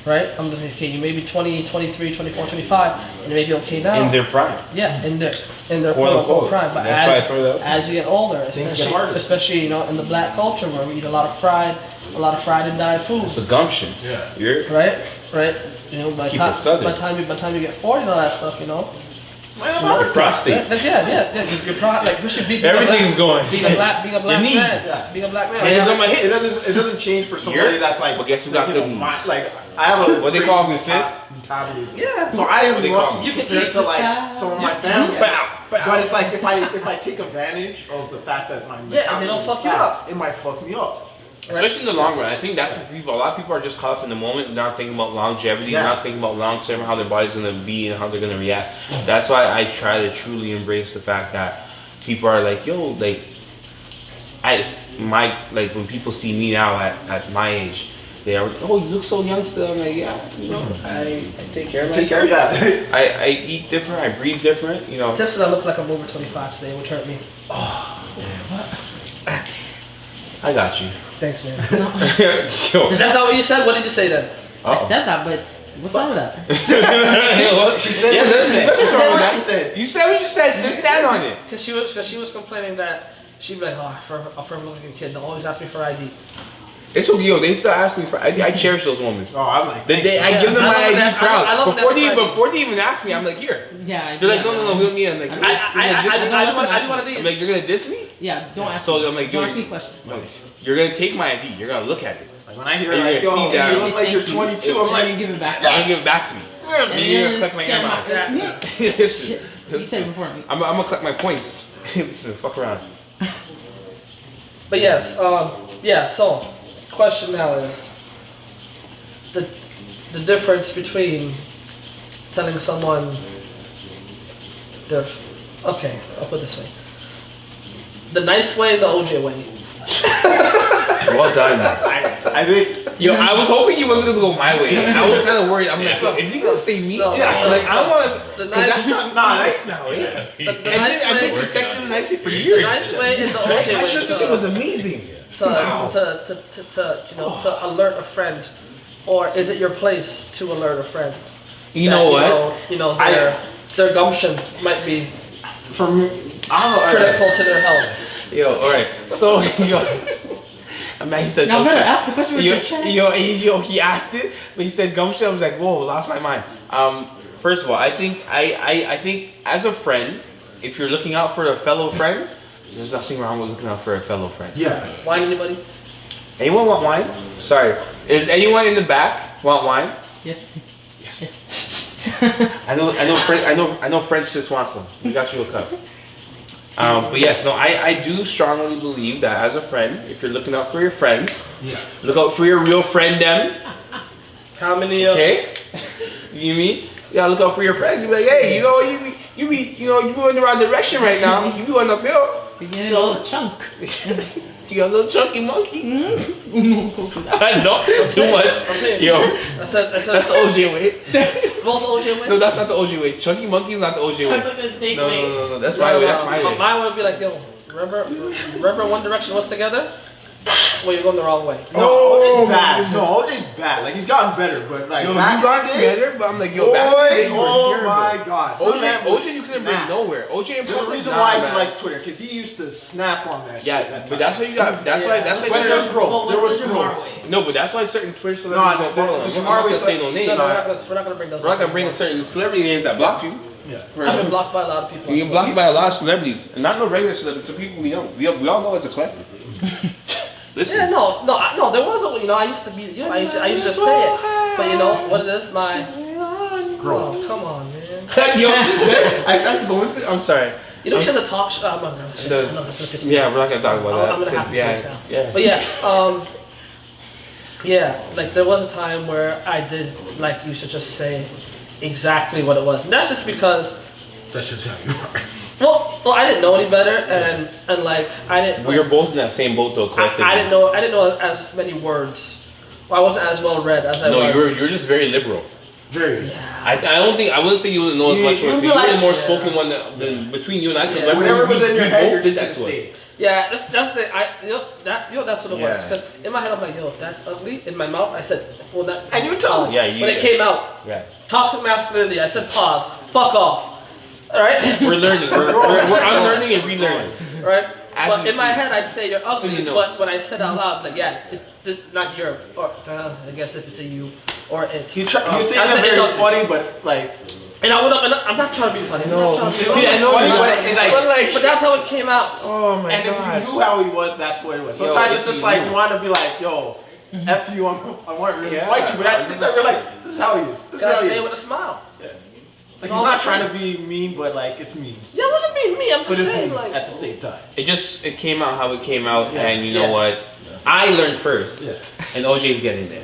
right? I'm just okay. You may be 20, 23, 24, 25, and it may be okay now. In their prime. Yeah, in their Quote quote unquote unquote. prime. But That's why I throw that out. as you get older, Things get especially, harder. especially in the black culture where we eat a lot of fried and dyed food, It's a gumption. Yeah. You're right? By Keep it southern. the time you get 40 and all that stuff, your prostate. Yeah. Like we should be Everything's going. Being a black Your man. knees. Yeah, being a black man. Hands on my It hips. doesn't change for somebody You're- that's like. But guess who got you good know, knees? like I have a. What they call me, sis? Metabolism. Yeah. So I am What they call lucky me? You can compared eat to like this some of my Yes. family. Bow, bow. But it's like if I take advantage of the fact that my Yeah, and they don't metabolism fuck is you fat, up. it might fuck me up. Especially in the long run. I think that's what a lot of people are just caught up in the moment, not thinking about longevity, Yeah. not thinking about long term, how their body's gonna be and how they're gonna react. That's why I try to truly embrace the fact that people are like, yo, like, when people see me now at my age, they are, oh, you look so young still. I'm like, yeah, I take care of myself. Yeah. I eat different, I breathe different, Tips that I look like I'm over 25 today, which hurt me. I got you. Thanks, man. Yo. That's not what you said. What did you say then? I said that, but what's wrong with that? She said Yeah, what she listen, said. listen She to said her, what man. she said. You said what you said, so stand on it. Because she was complaining that she'd be like, oh, for a looking kid, they'll always ask me for ID. It's okay, yo. They still ask me for. I cherish those moments. Oh, I'm like. I Yeah, give them I my love ID that- proud. I love before that they even ask me, I'm like, here. Yeah. They're like, no, we don't need it. I'm like, I do one of I'm these. like, you're gonna diss me? Yeah, don't ask So me. I'm like, Don't yo, ask me questions. no, you're gonna take my ID. You're gonna look at it. Like when I hear You're like, gonna yo, see that. you look like you're Thank you. 22, I'm And then you like, give it back. You're gonna give it back to me. And then you're gonna collect my Stand amount. back. Listen, You said it before me. I'm gonna collect my points. Listen, fuck around. But yes, so question now is the difference between telling someone they're okay, I'll put it this way. The nice way and the OJ way. Well done. I think. Yo, I was hoping he wasn't gonna go my way. I was kind of worried. I'm like, is he gonna say me? No, Yeah, Like, I don't want the to. nice, That's not nice now, yeah. the I've nice been way, consecutive nicely for the years. nice way and the OJ My way transition was amazing. to alert a friend, or is it your place to alert a friend? You that, know what? Their gumption might be For me, I don't know. critical to their health. Yo, alright. So, yo. I mean, he said Now, better gumption. ask the question with your chest. Yo, he asked it, but he said gumption. I was like, whoa, lost my mind. First of all, I think as a friend, if you're looking out for a fellow friend, there's nothing wrong with looking out for a fellow friend. Yeah. Wine, anybody? Anyone want wine? Sorry. Is anyone in the back want wine? Yes. Yes. I know French just wants some. We got you a cup. But yes, no, I do strongly believe that as a friend, if you're looking out for your friends, look out for your real friend them. How many of Okay? us? You mean? Yeah, look out for your friends. You be like, hey, you be going the wrong direction right now. You be going uphill. You're getting a little chunk. You got a little chunky monkey. Mm-hmm. I know, too much. I'm saying, Yo, I said, that's the OJ way. what's OJ way? No, that's not the OJ way. Chunky monkey is not the OJ way. That's like a big No, way. that's my way. That's my way. My way would be like, yo, remember One Direction was together? Well, you're going the wrong way. No, OJ's bad. No, OJ's bad. Like he's gotten better, but like Yo, back you got in the day, better, but I'm like, yo, boy, back in the day, you were oh terrible. my gosh. OJ, you couldn't bring nowhere. OJ in There's a public, reason nah, why man. he likes Twitter, because he used to snap on that. Yeah, shit that but time. that's why you got. That's why. That's why. When there's certain- growth, there was growth. No, but that's why certain Twitter celebrities No, don't follow the him. I'm Jamar not was gonna say no names. No, we're not gonna bring those. We're not gonna bring certain celebrity names that blocked you. Yeah. I've been blocked by a lot of people. You get blocked by a lot of celebrities, and not no regular celebrities. Some people we know. We all know it's a collective. Listen. Yeah, no. There wasn't. You know, I used to be. You know, I used to just say it. But you know what it is? My. Growth. Oh, come on, man. Yo, I have to go into. I'm sorry. You know, she has a talk show. I'm not gonna. She does. Yeah, we're not gonna talk about that. I'm gonna have 'cause, to yeah, face now. yeah. But yeah, like there was a time where I did like you should just say exactly what it was, and that's just because. That's just how you are. Well, I didn't know any better, and like I didn't. We were both in that same boat though, collectively. I didn't know as many words. Well, I wasn't as well read as I was. No, you're just very liberal. Very. I don't think I wouldn't say you wouldn't know as much. you'd You're be like- the more spoken one than between you and I. Yeah, Whatever was in your head, you're did just that gonna to say us. it. Yeah, that's the that's what it was. Yeah. Because in my head I'm like, yo, if that's ugly. In my mouth I said, well, that. And you tell us. Yeah, When it came out, Yeah. toxic masculinity. I said, pause. Fuck off. All right. We're learning. We're unlearning and relearning. Right. As But we in my speak. head I'd say you're ugly. So you know. But when I said out loud, like, yeah, not Europe, or I guess if it's a you or it. You say I that said very it's ugly. funny, but like. And I went up, and I'm not trying to be funny. No. I'm not trying to be Yeah, I know funny, you're but not. it's like. But that's how it came out. Oh my And if you knew how he was, that's what it was. Yo, Sometimes if it's just you like knew. you want to be like, yo, F you, I want to really Yeah, fight you, but at the same time, you're like, this is how he is. This is how Gotta he say it is. with a smile. Yeah. Like he's not trying to be mean, but like it's mean. Yeah, it wasn't being me. I'm But just it's saying, mean like. at the same time. It came out how it came out, Yeah. and you know Yeah. what? I learned first, Yeah. and OJ's getting there.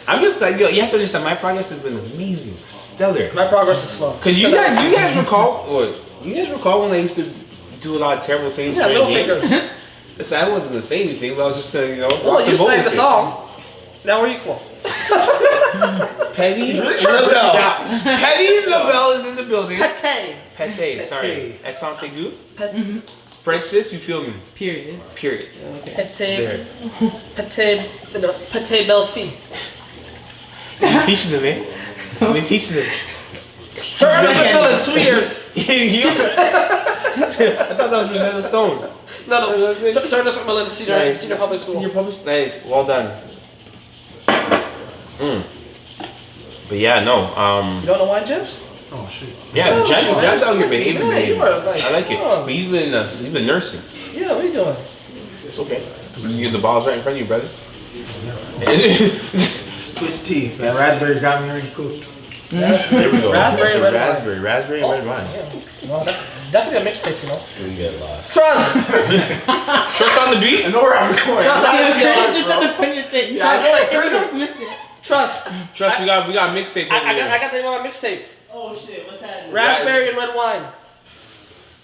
I'm just like, yo, you have to understand, my progress has been amazing, stellar. My progress is slow. Cause you guys recall when I used to do a lot of terrible things Yeah, during middle games? fingers. Listen, I wasn't gonna say anything, but I was just gonna, Well, rock you boat sang with the it. song. Now we're equal. Petty really trying to bring it LaBelle. down. Petty LaBelle is in the building. Pate. Pate, sorry. Accent aigu. Pate. French sis, you feel me? Period. Period. Okay. Pate. There. Pate belle fille. You're teaching them, eh? You're teaching them. Sir Ernest McMillan, 2 years. I thought that was Rosetta Stone. No. Sir Ernest McMillan, senior public school. Senior public. Nice. Well done. But yeah, no. You don't know wine, James? Oh shit. Yeah, Jab's out here behaving. Yeah, you are, like, I like it. oh. But he's been nursing. Yeah, what are you doing? It's okay. You get the balls right in front of you, brother. Twist tea. That raspberry got me already cooked. There we go. Raspberry and red wine. Raspberry and red wine. Well, definitely a mixtape, you know. So we get lost. Trust. Trust on the beat. I know where I'm recording. Trust. Yeah, I Chris know, just said the funniest thing. Yeah, I know, I heard Trust, missed it. Trust. Trust. We got mixtape. I got the name of my mixtape. Oh shit, what's happening? Raspberry and red wine.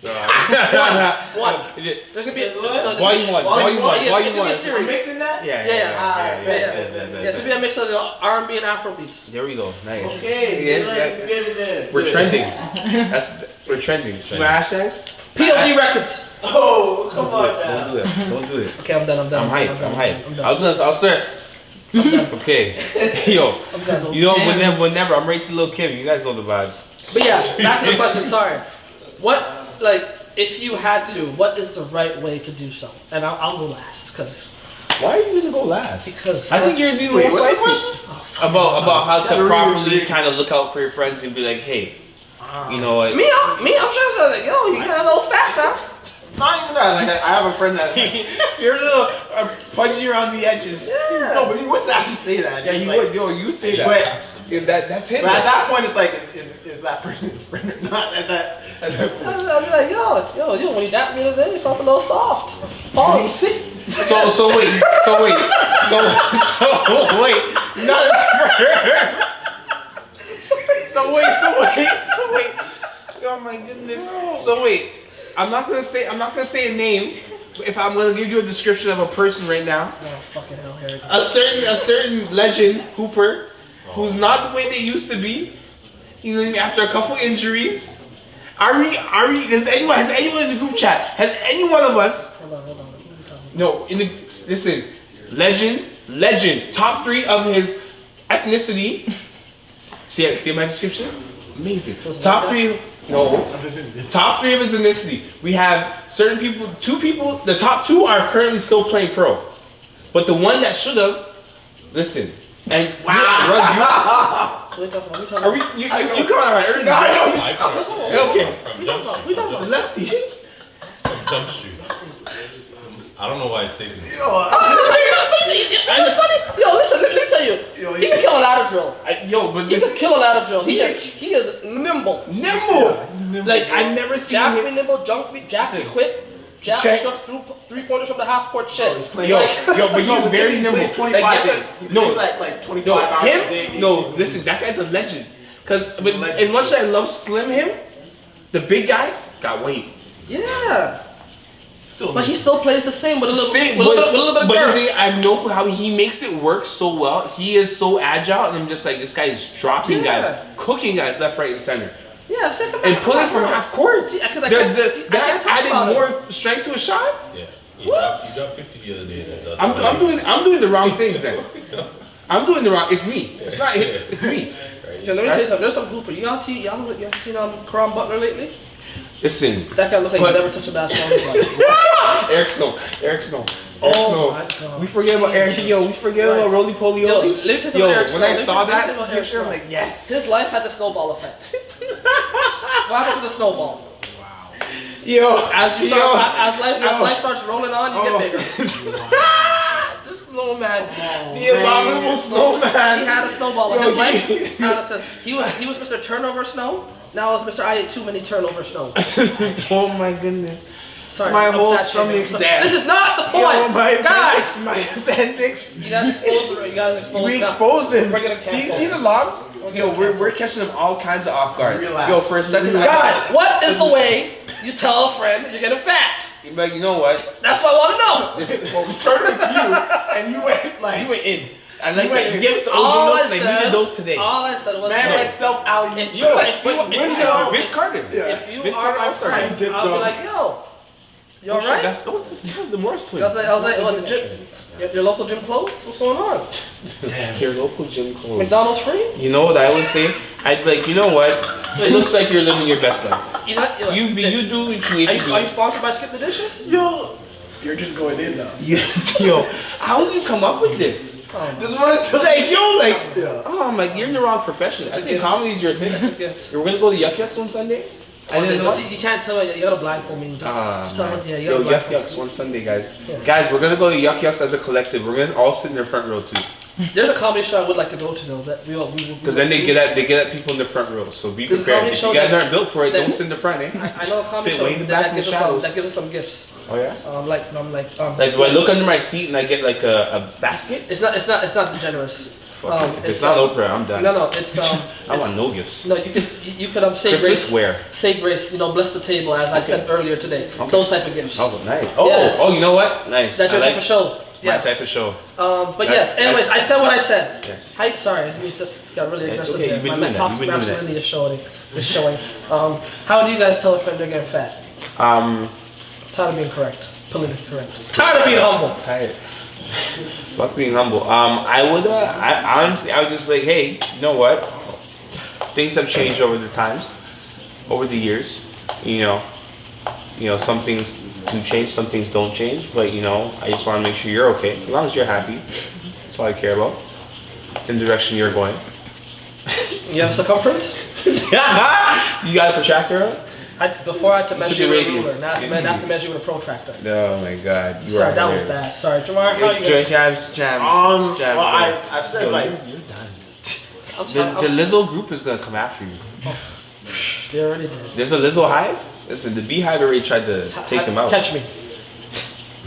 One. There's gonna be a Volume one. Volume one. It's Volume gonna be a one. series. mixing that? Yeah. It's gonna be a mix of R&B and Afro beats. There we go. Nice. Okay, Yeah, let's get it in. We're trending. We're trending. See my hashtags? P.O.D. Records. Oh, come on Don't now. do it. Don't do it. Okay, I'm done. I'm hyped. done. I'm hyped. I'm done. I'll start. Okay. Yo. I'm done. You know, whenever I'm right to Lil Kim, you guys know the vibes. But yeah, back to the question. Sorry. What, like, if you had to, what is the right way to do so? And I'll go last, because Why are you gonna go last? Because I think you're being a Wait, little what's the spicy. About how to Gotta properly read. kind of look out for your friends and be like, hey, you know what? me, I'm sure it's like, yo, you got a little fat, fam. Not even that. Like I have a friend that. You're a little pudgy around the edges. No, but he wouldn't actually say that. Yeah, you Like, would. Yo, you say that. But- Yeah, that's him. But at that point, it's like, is that person his friend or not? At that point. I'll be like, yo, when you dapped me the other day, it felt a little soft. Pause. So wait. Not So wait. Oh my goodness. So wait. I'm not gonna say a name. But if I'm gonna give you a description of a person right now, Oh, fucking hell, Harry. a certain legend hooper, who's not the way they used to be. You know, after a couple injuries. Ari, has anyone in the group chat? Has any one of us? Hold on. What are you talking No, in the Listen, legend. Top 3 of his ethnicity. See my description? Amazing. Top 3. No. Top 3 of his ethnicity. We have certain people. 2 people. The top 2 are currently still playing pro, but the one that should have. Listen. And wow. What are we talking about? Are we? You coming around early? Okay. We talking about The lefty. From Jump Street. I don't know why it's taking me. It's funny. Yo, listen, let me tell you. He can kill a ladder drill. He can kill a ladder drill. He is nimble. Like I've never seen Jack him. be nimble, Jack be quick. Jack Check. shuts through 3-pointers from the half court shed. But he's very nimble. He's 25 days. No, like 25 hours a day. him. No, listen, that guy's a legend. Cause as much as I love Slim him, the big guy got weight. Yeah. But he still plays the same with a little, Same, with a little bit of but girth. I know how he makes it work so well. He is so agile, and I'm just like, this guy is dropping guys, cooking guys left, right, and center. Yeah, I'm saying, And pulling from half court. See, That added more strength to a shot. Yeah. You got 50 the other day. I'm doing the wrong things then. I'm doing the wrong. It's me. It's not him. It's me. Yo, let me tell you something. There's some hooper. Y'all seen Karam Butler lately? Listen. That guy look like he never touched a basketball in his life. Eric Snow. My God. We forget about Eric. Yo, we forget about Roly Poly. Yo, let me tell you something. Eric When I Snow. saw Let me tell you that about Eric picture, I'm Snow. like, yes. His life had the snowball effect. What happened to the snowball? Yo, As life starts rolling on, you get bigger. The snowman. The abominable snowman. He had a snowball in his life because he was Mr. Turnover Snow. Now it's Mr. I ate too many turnover snow. Oh my goodness. Sorry, My I'm whole fat shaming. stomach's dead. This is not the point. Yo, my guys. appendix, my appendix. You guys exposed him. We exposed him. We're gonna cancel. See the logs? Yo, we're catching them all kinds of off guard. Relax. Yo, for a second, Guys, what is the way you tell a friend you're getting fat? Like, you know what? That's what I want to know. Well, we started with you, and you went like You went in. I like You that. went You gave us the All OG I notes. Like, we said- did those today. All I said was, man no. had self alley. If you Vince Carter. if you Vince are Carter my also friend, dipped I'll be on- like, yo, you Oh, shit, alright? that's the Morris twins. I was like, oh, the gym, your local gym closed? What's going on? Your local gym closed. McDonald's free? You know what I would say? I'd be like, you know what? It looks like you're living your best life. You do what You do what you need to do. Are you sponsored by Skip the Dishes? Yo, you're just going in now. Yo, how did you come up with this? This is what I tell Like, yo, like, Yeah. oh, I'm like, you're in the wrong profession. I think gift. comedy is your thing. It's a gift. We're gonna go to Yuck Yucks one Sunday. I didn't know. See, you can't tell me. You gotta blindfold me. Just tell me. Yeah, you Yo, gotta Yuck blindfold Yucks one Sunday, guys. Yeah. Guys, we're gonna go to Yuck Yucks as a collective. We're gonna all sit in the front row too. me. There's a comedy show I would like to go to though. That we will. Because then they get at people in the front row. So be There's a prepared. comedy If show you guys that- aren't built for it, that- don't sit in the front, eh? I know a comedy Sit show way in the back in the gives us shadows. that gives us some gifts. Oh yeah. Like Like, do I look under my seat and I get like a basket? It's not degenerous. If it's not Oprah, I'm done. No, it's I it's- want no gifts. No, you could say Christmas grace. wear. Say grace. Bless the table as I said earlier today. Those type of gifts. Oh, nice. Oh, Yes. oh, you know what? Nice. That's your I type like of show. my Yes. type of show. But yes. Anyways, I said what I said. Yes. Sorry, I didn't mean to got really It's aggressive okay, there. you've been My doing that, toxic you've been doing that. masculinity is showing. How do you guys tell a friend they're getting fat? Tired of being correct. Politically correct. Tired of being humble. Tired. Fuck being humble. I would honestly, I would just be like, hey, you know what? Things have changed over the times, over the years. You know, some things do change, some things don't change. But I just want to make sure you're okay. As long as you're happy, that's all I care about. In the direction you're going. You have circumference? You got a protractor? Before I had to measure the you with a radius. ruler. Now I have to measure you with a protractor. Oh my God. You Sorry, are that was hilarious. bad. Sorry, Jamar. How you guys? Jams. Well, I've said like I'm sorry. The Lizzo group is gonna come after you. They already did. There's a Lizzo hive. Listen, the Beehive already tried to take him out. Catch me.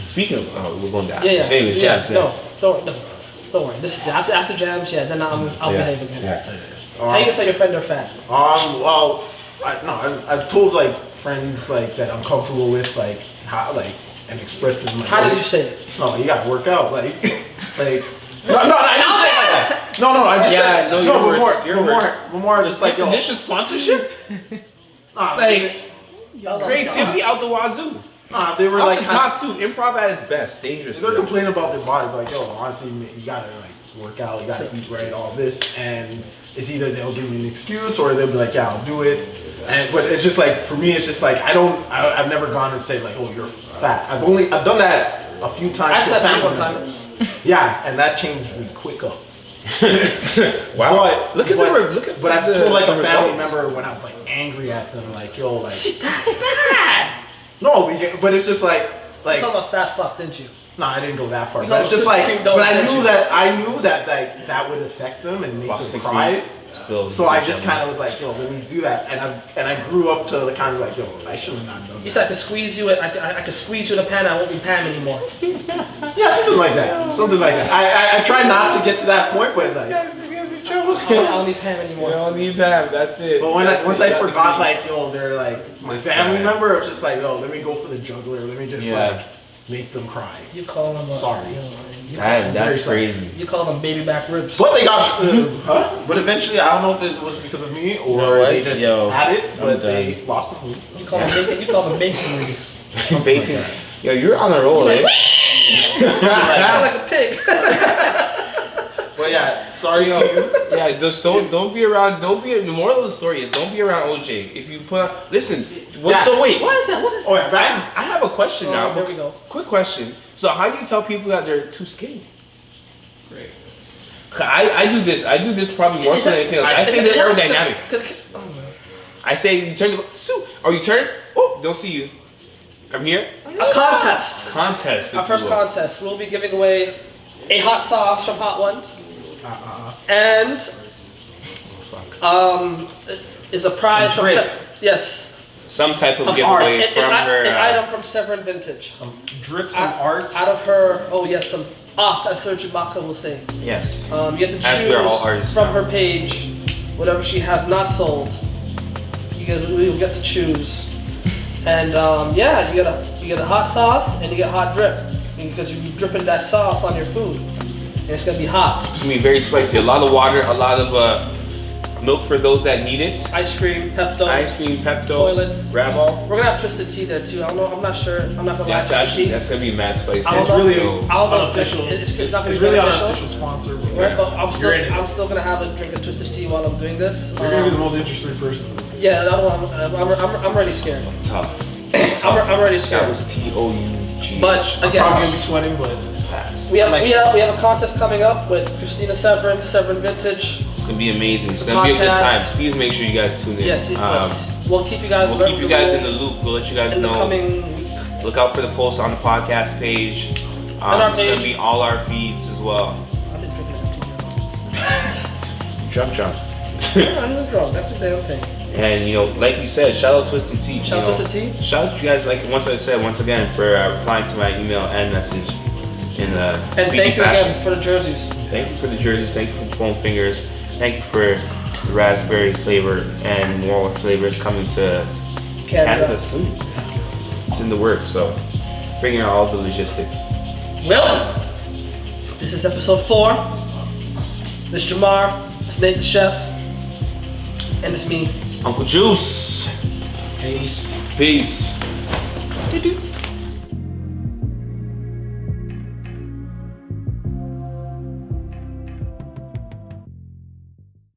Speaking of, we're going down. Yeah. Anyways, Jams No, next. don't worry. This is after jams. Yeah, then I'll behave again. Yeah. How you gonna tell your friend they're fat? well, I've told like friends like that I'm comfortable with like how and expressed it in my. How did you say it? No, you gotta work out like. No, I didn't say it like that. No, I just said no, no, you're worse. You're worse. but more just like yo. Condition sponsorship? Nah, Like That was creativity out the wazoo. They were Off like the top two, improv at its best, dangerous. they're complaining about their body, like, yo, honestly, you gotta like work out, you gotta eat right, all this, and it's either they'll give me an excuse or they'll be like, yeah, I'll do it. But it's just like, for me, it's just like I've never gone and said like, oh, you're fat. I've done that a few times. I said that one family time. member. Yeah, and that changed me quick up. Wow. But I've told like a family results. member when I was like angry at them, like, yo, like, That's bad. no, but it's just like. You called him a fat fuck, didn't you? No, I didn't go that far. You But it's know, just Krispy like, Kreme but I donuts, knew didn't that like that would affect them and make Boston them cry. cream spills So I in just general. kind of was like, yo, let me do that, and I grew up to the kind of like, yo, I should have not done He that. said I could squeeze you. I could squeeze you in a pan. I won't be Pam anymore. Yeah, something like that. Something like that. I try not to get to that point, but like, I don't need Pam We anymore. don't need Pam. That's it. but That's once it. I Got the forgot, grease. like, yo, they're like my This family guy. member. It was just like, yo, let me go for the juggler. Let me just like make them cry. You call him. Sorry. That's Very sorry. crazy. You call them baby back ribs. But they got, huh? But eventually, I don't know if it was because of me or know what? they just Yo, had it, I'm but done. they lost the food. You call them bacon. You call them bacon ribs. Bacon. Yo, you're on a roll, eh? Sound like a pig. But yeah, sorry to you. Yeah, just don't be around. The moral of the story is don't be around OJ. If you put listen. Yeah. So wait. What is that? What is Oh that? yeah, I have a question now. There we go. Quick question. So how do you tell people that they're too skinny? Great. I do this. I do this probably more so than anything else. I say they're aerodynamic. I say you turn the or you turn. Oh, don't see you. I'm here. A contest. Contest. Our if first you will. contest. We'll be giving away a hot sauce from Hot Ones, and is a prize from drip. yes, Some type of of giveaway art, from her. an item from Severin Vintage. drip some Out- art. out of her. Oh yes, some art, as Sir Chewbacca will say. Yes. You have to As we are all choose artists from now. her page whatever she has not sold. We will get to choose, and yeah, you get a hot sauce and you get hot drip because you're dripping that sauce on your food, and it's gonna be hot. It's gonna be very spicy. A lot of water. A lot of milk for those that need it. Ice cream, Pepto, Ice cream, Pepto, toilets. Bravo. We're gonna have twisted tea there too. I don't know. I'm not sure. I'm not gonna lie. That's Twisted actually tea. that's gonna be mad spicy. I don't It's know. really I don't know if unofficial. it's not gonna It's be really beneficial. unofficial sponsor. Right, but You're in it. I'm still gonna have a drink of twisted tea while I'm doing this. You're gonna be the most interesting person. Yeah, I don't, I'm already scared. Tough. I'm already That scared. was TOUG. But Probably gonna be again, sweating, but Pass. we have a contest coming up with Christina Severin Vintage. It's gonna be amazing. It's gonna be a good Podcast. time. Please make sure you guys tune in. Yes, we'll keep you guys. We'll keep you guys in the loop. We'll let you guys in the know. coming week. Look out for the posts on the podcast page. On our It's gonna page. be all our feeds as well. I've been drinking after Jump. you. I'm not drunk. That's a damn thing. And you know, like we said, shout out Twisted Tea. Shout out you know. Twisted Tea. Shout out to you guys, like once again, for replying to my email and message in a And speedy thank you fashion. again for the jerseys. Thank you for the jerseys. Thank you for the foam fingers. Thank you for the raspberry flavor and more flavors coming to Canada soon. It's in the works, so figuring out all the logistics. Well, this is episode 4. This is Jamar. It's Nate the chef. And it's me. Uncle Juice. Peace. Peace.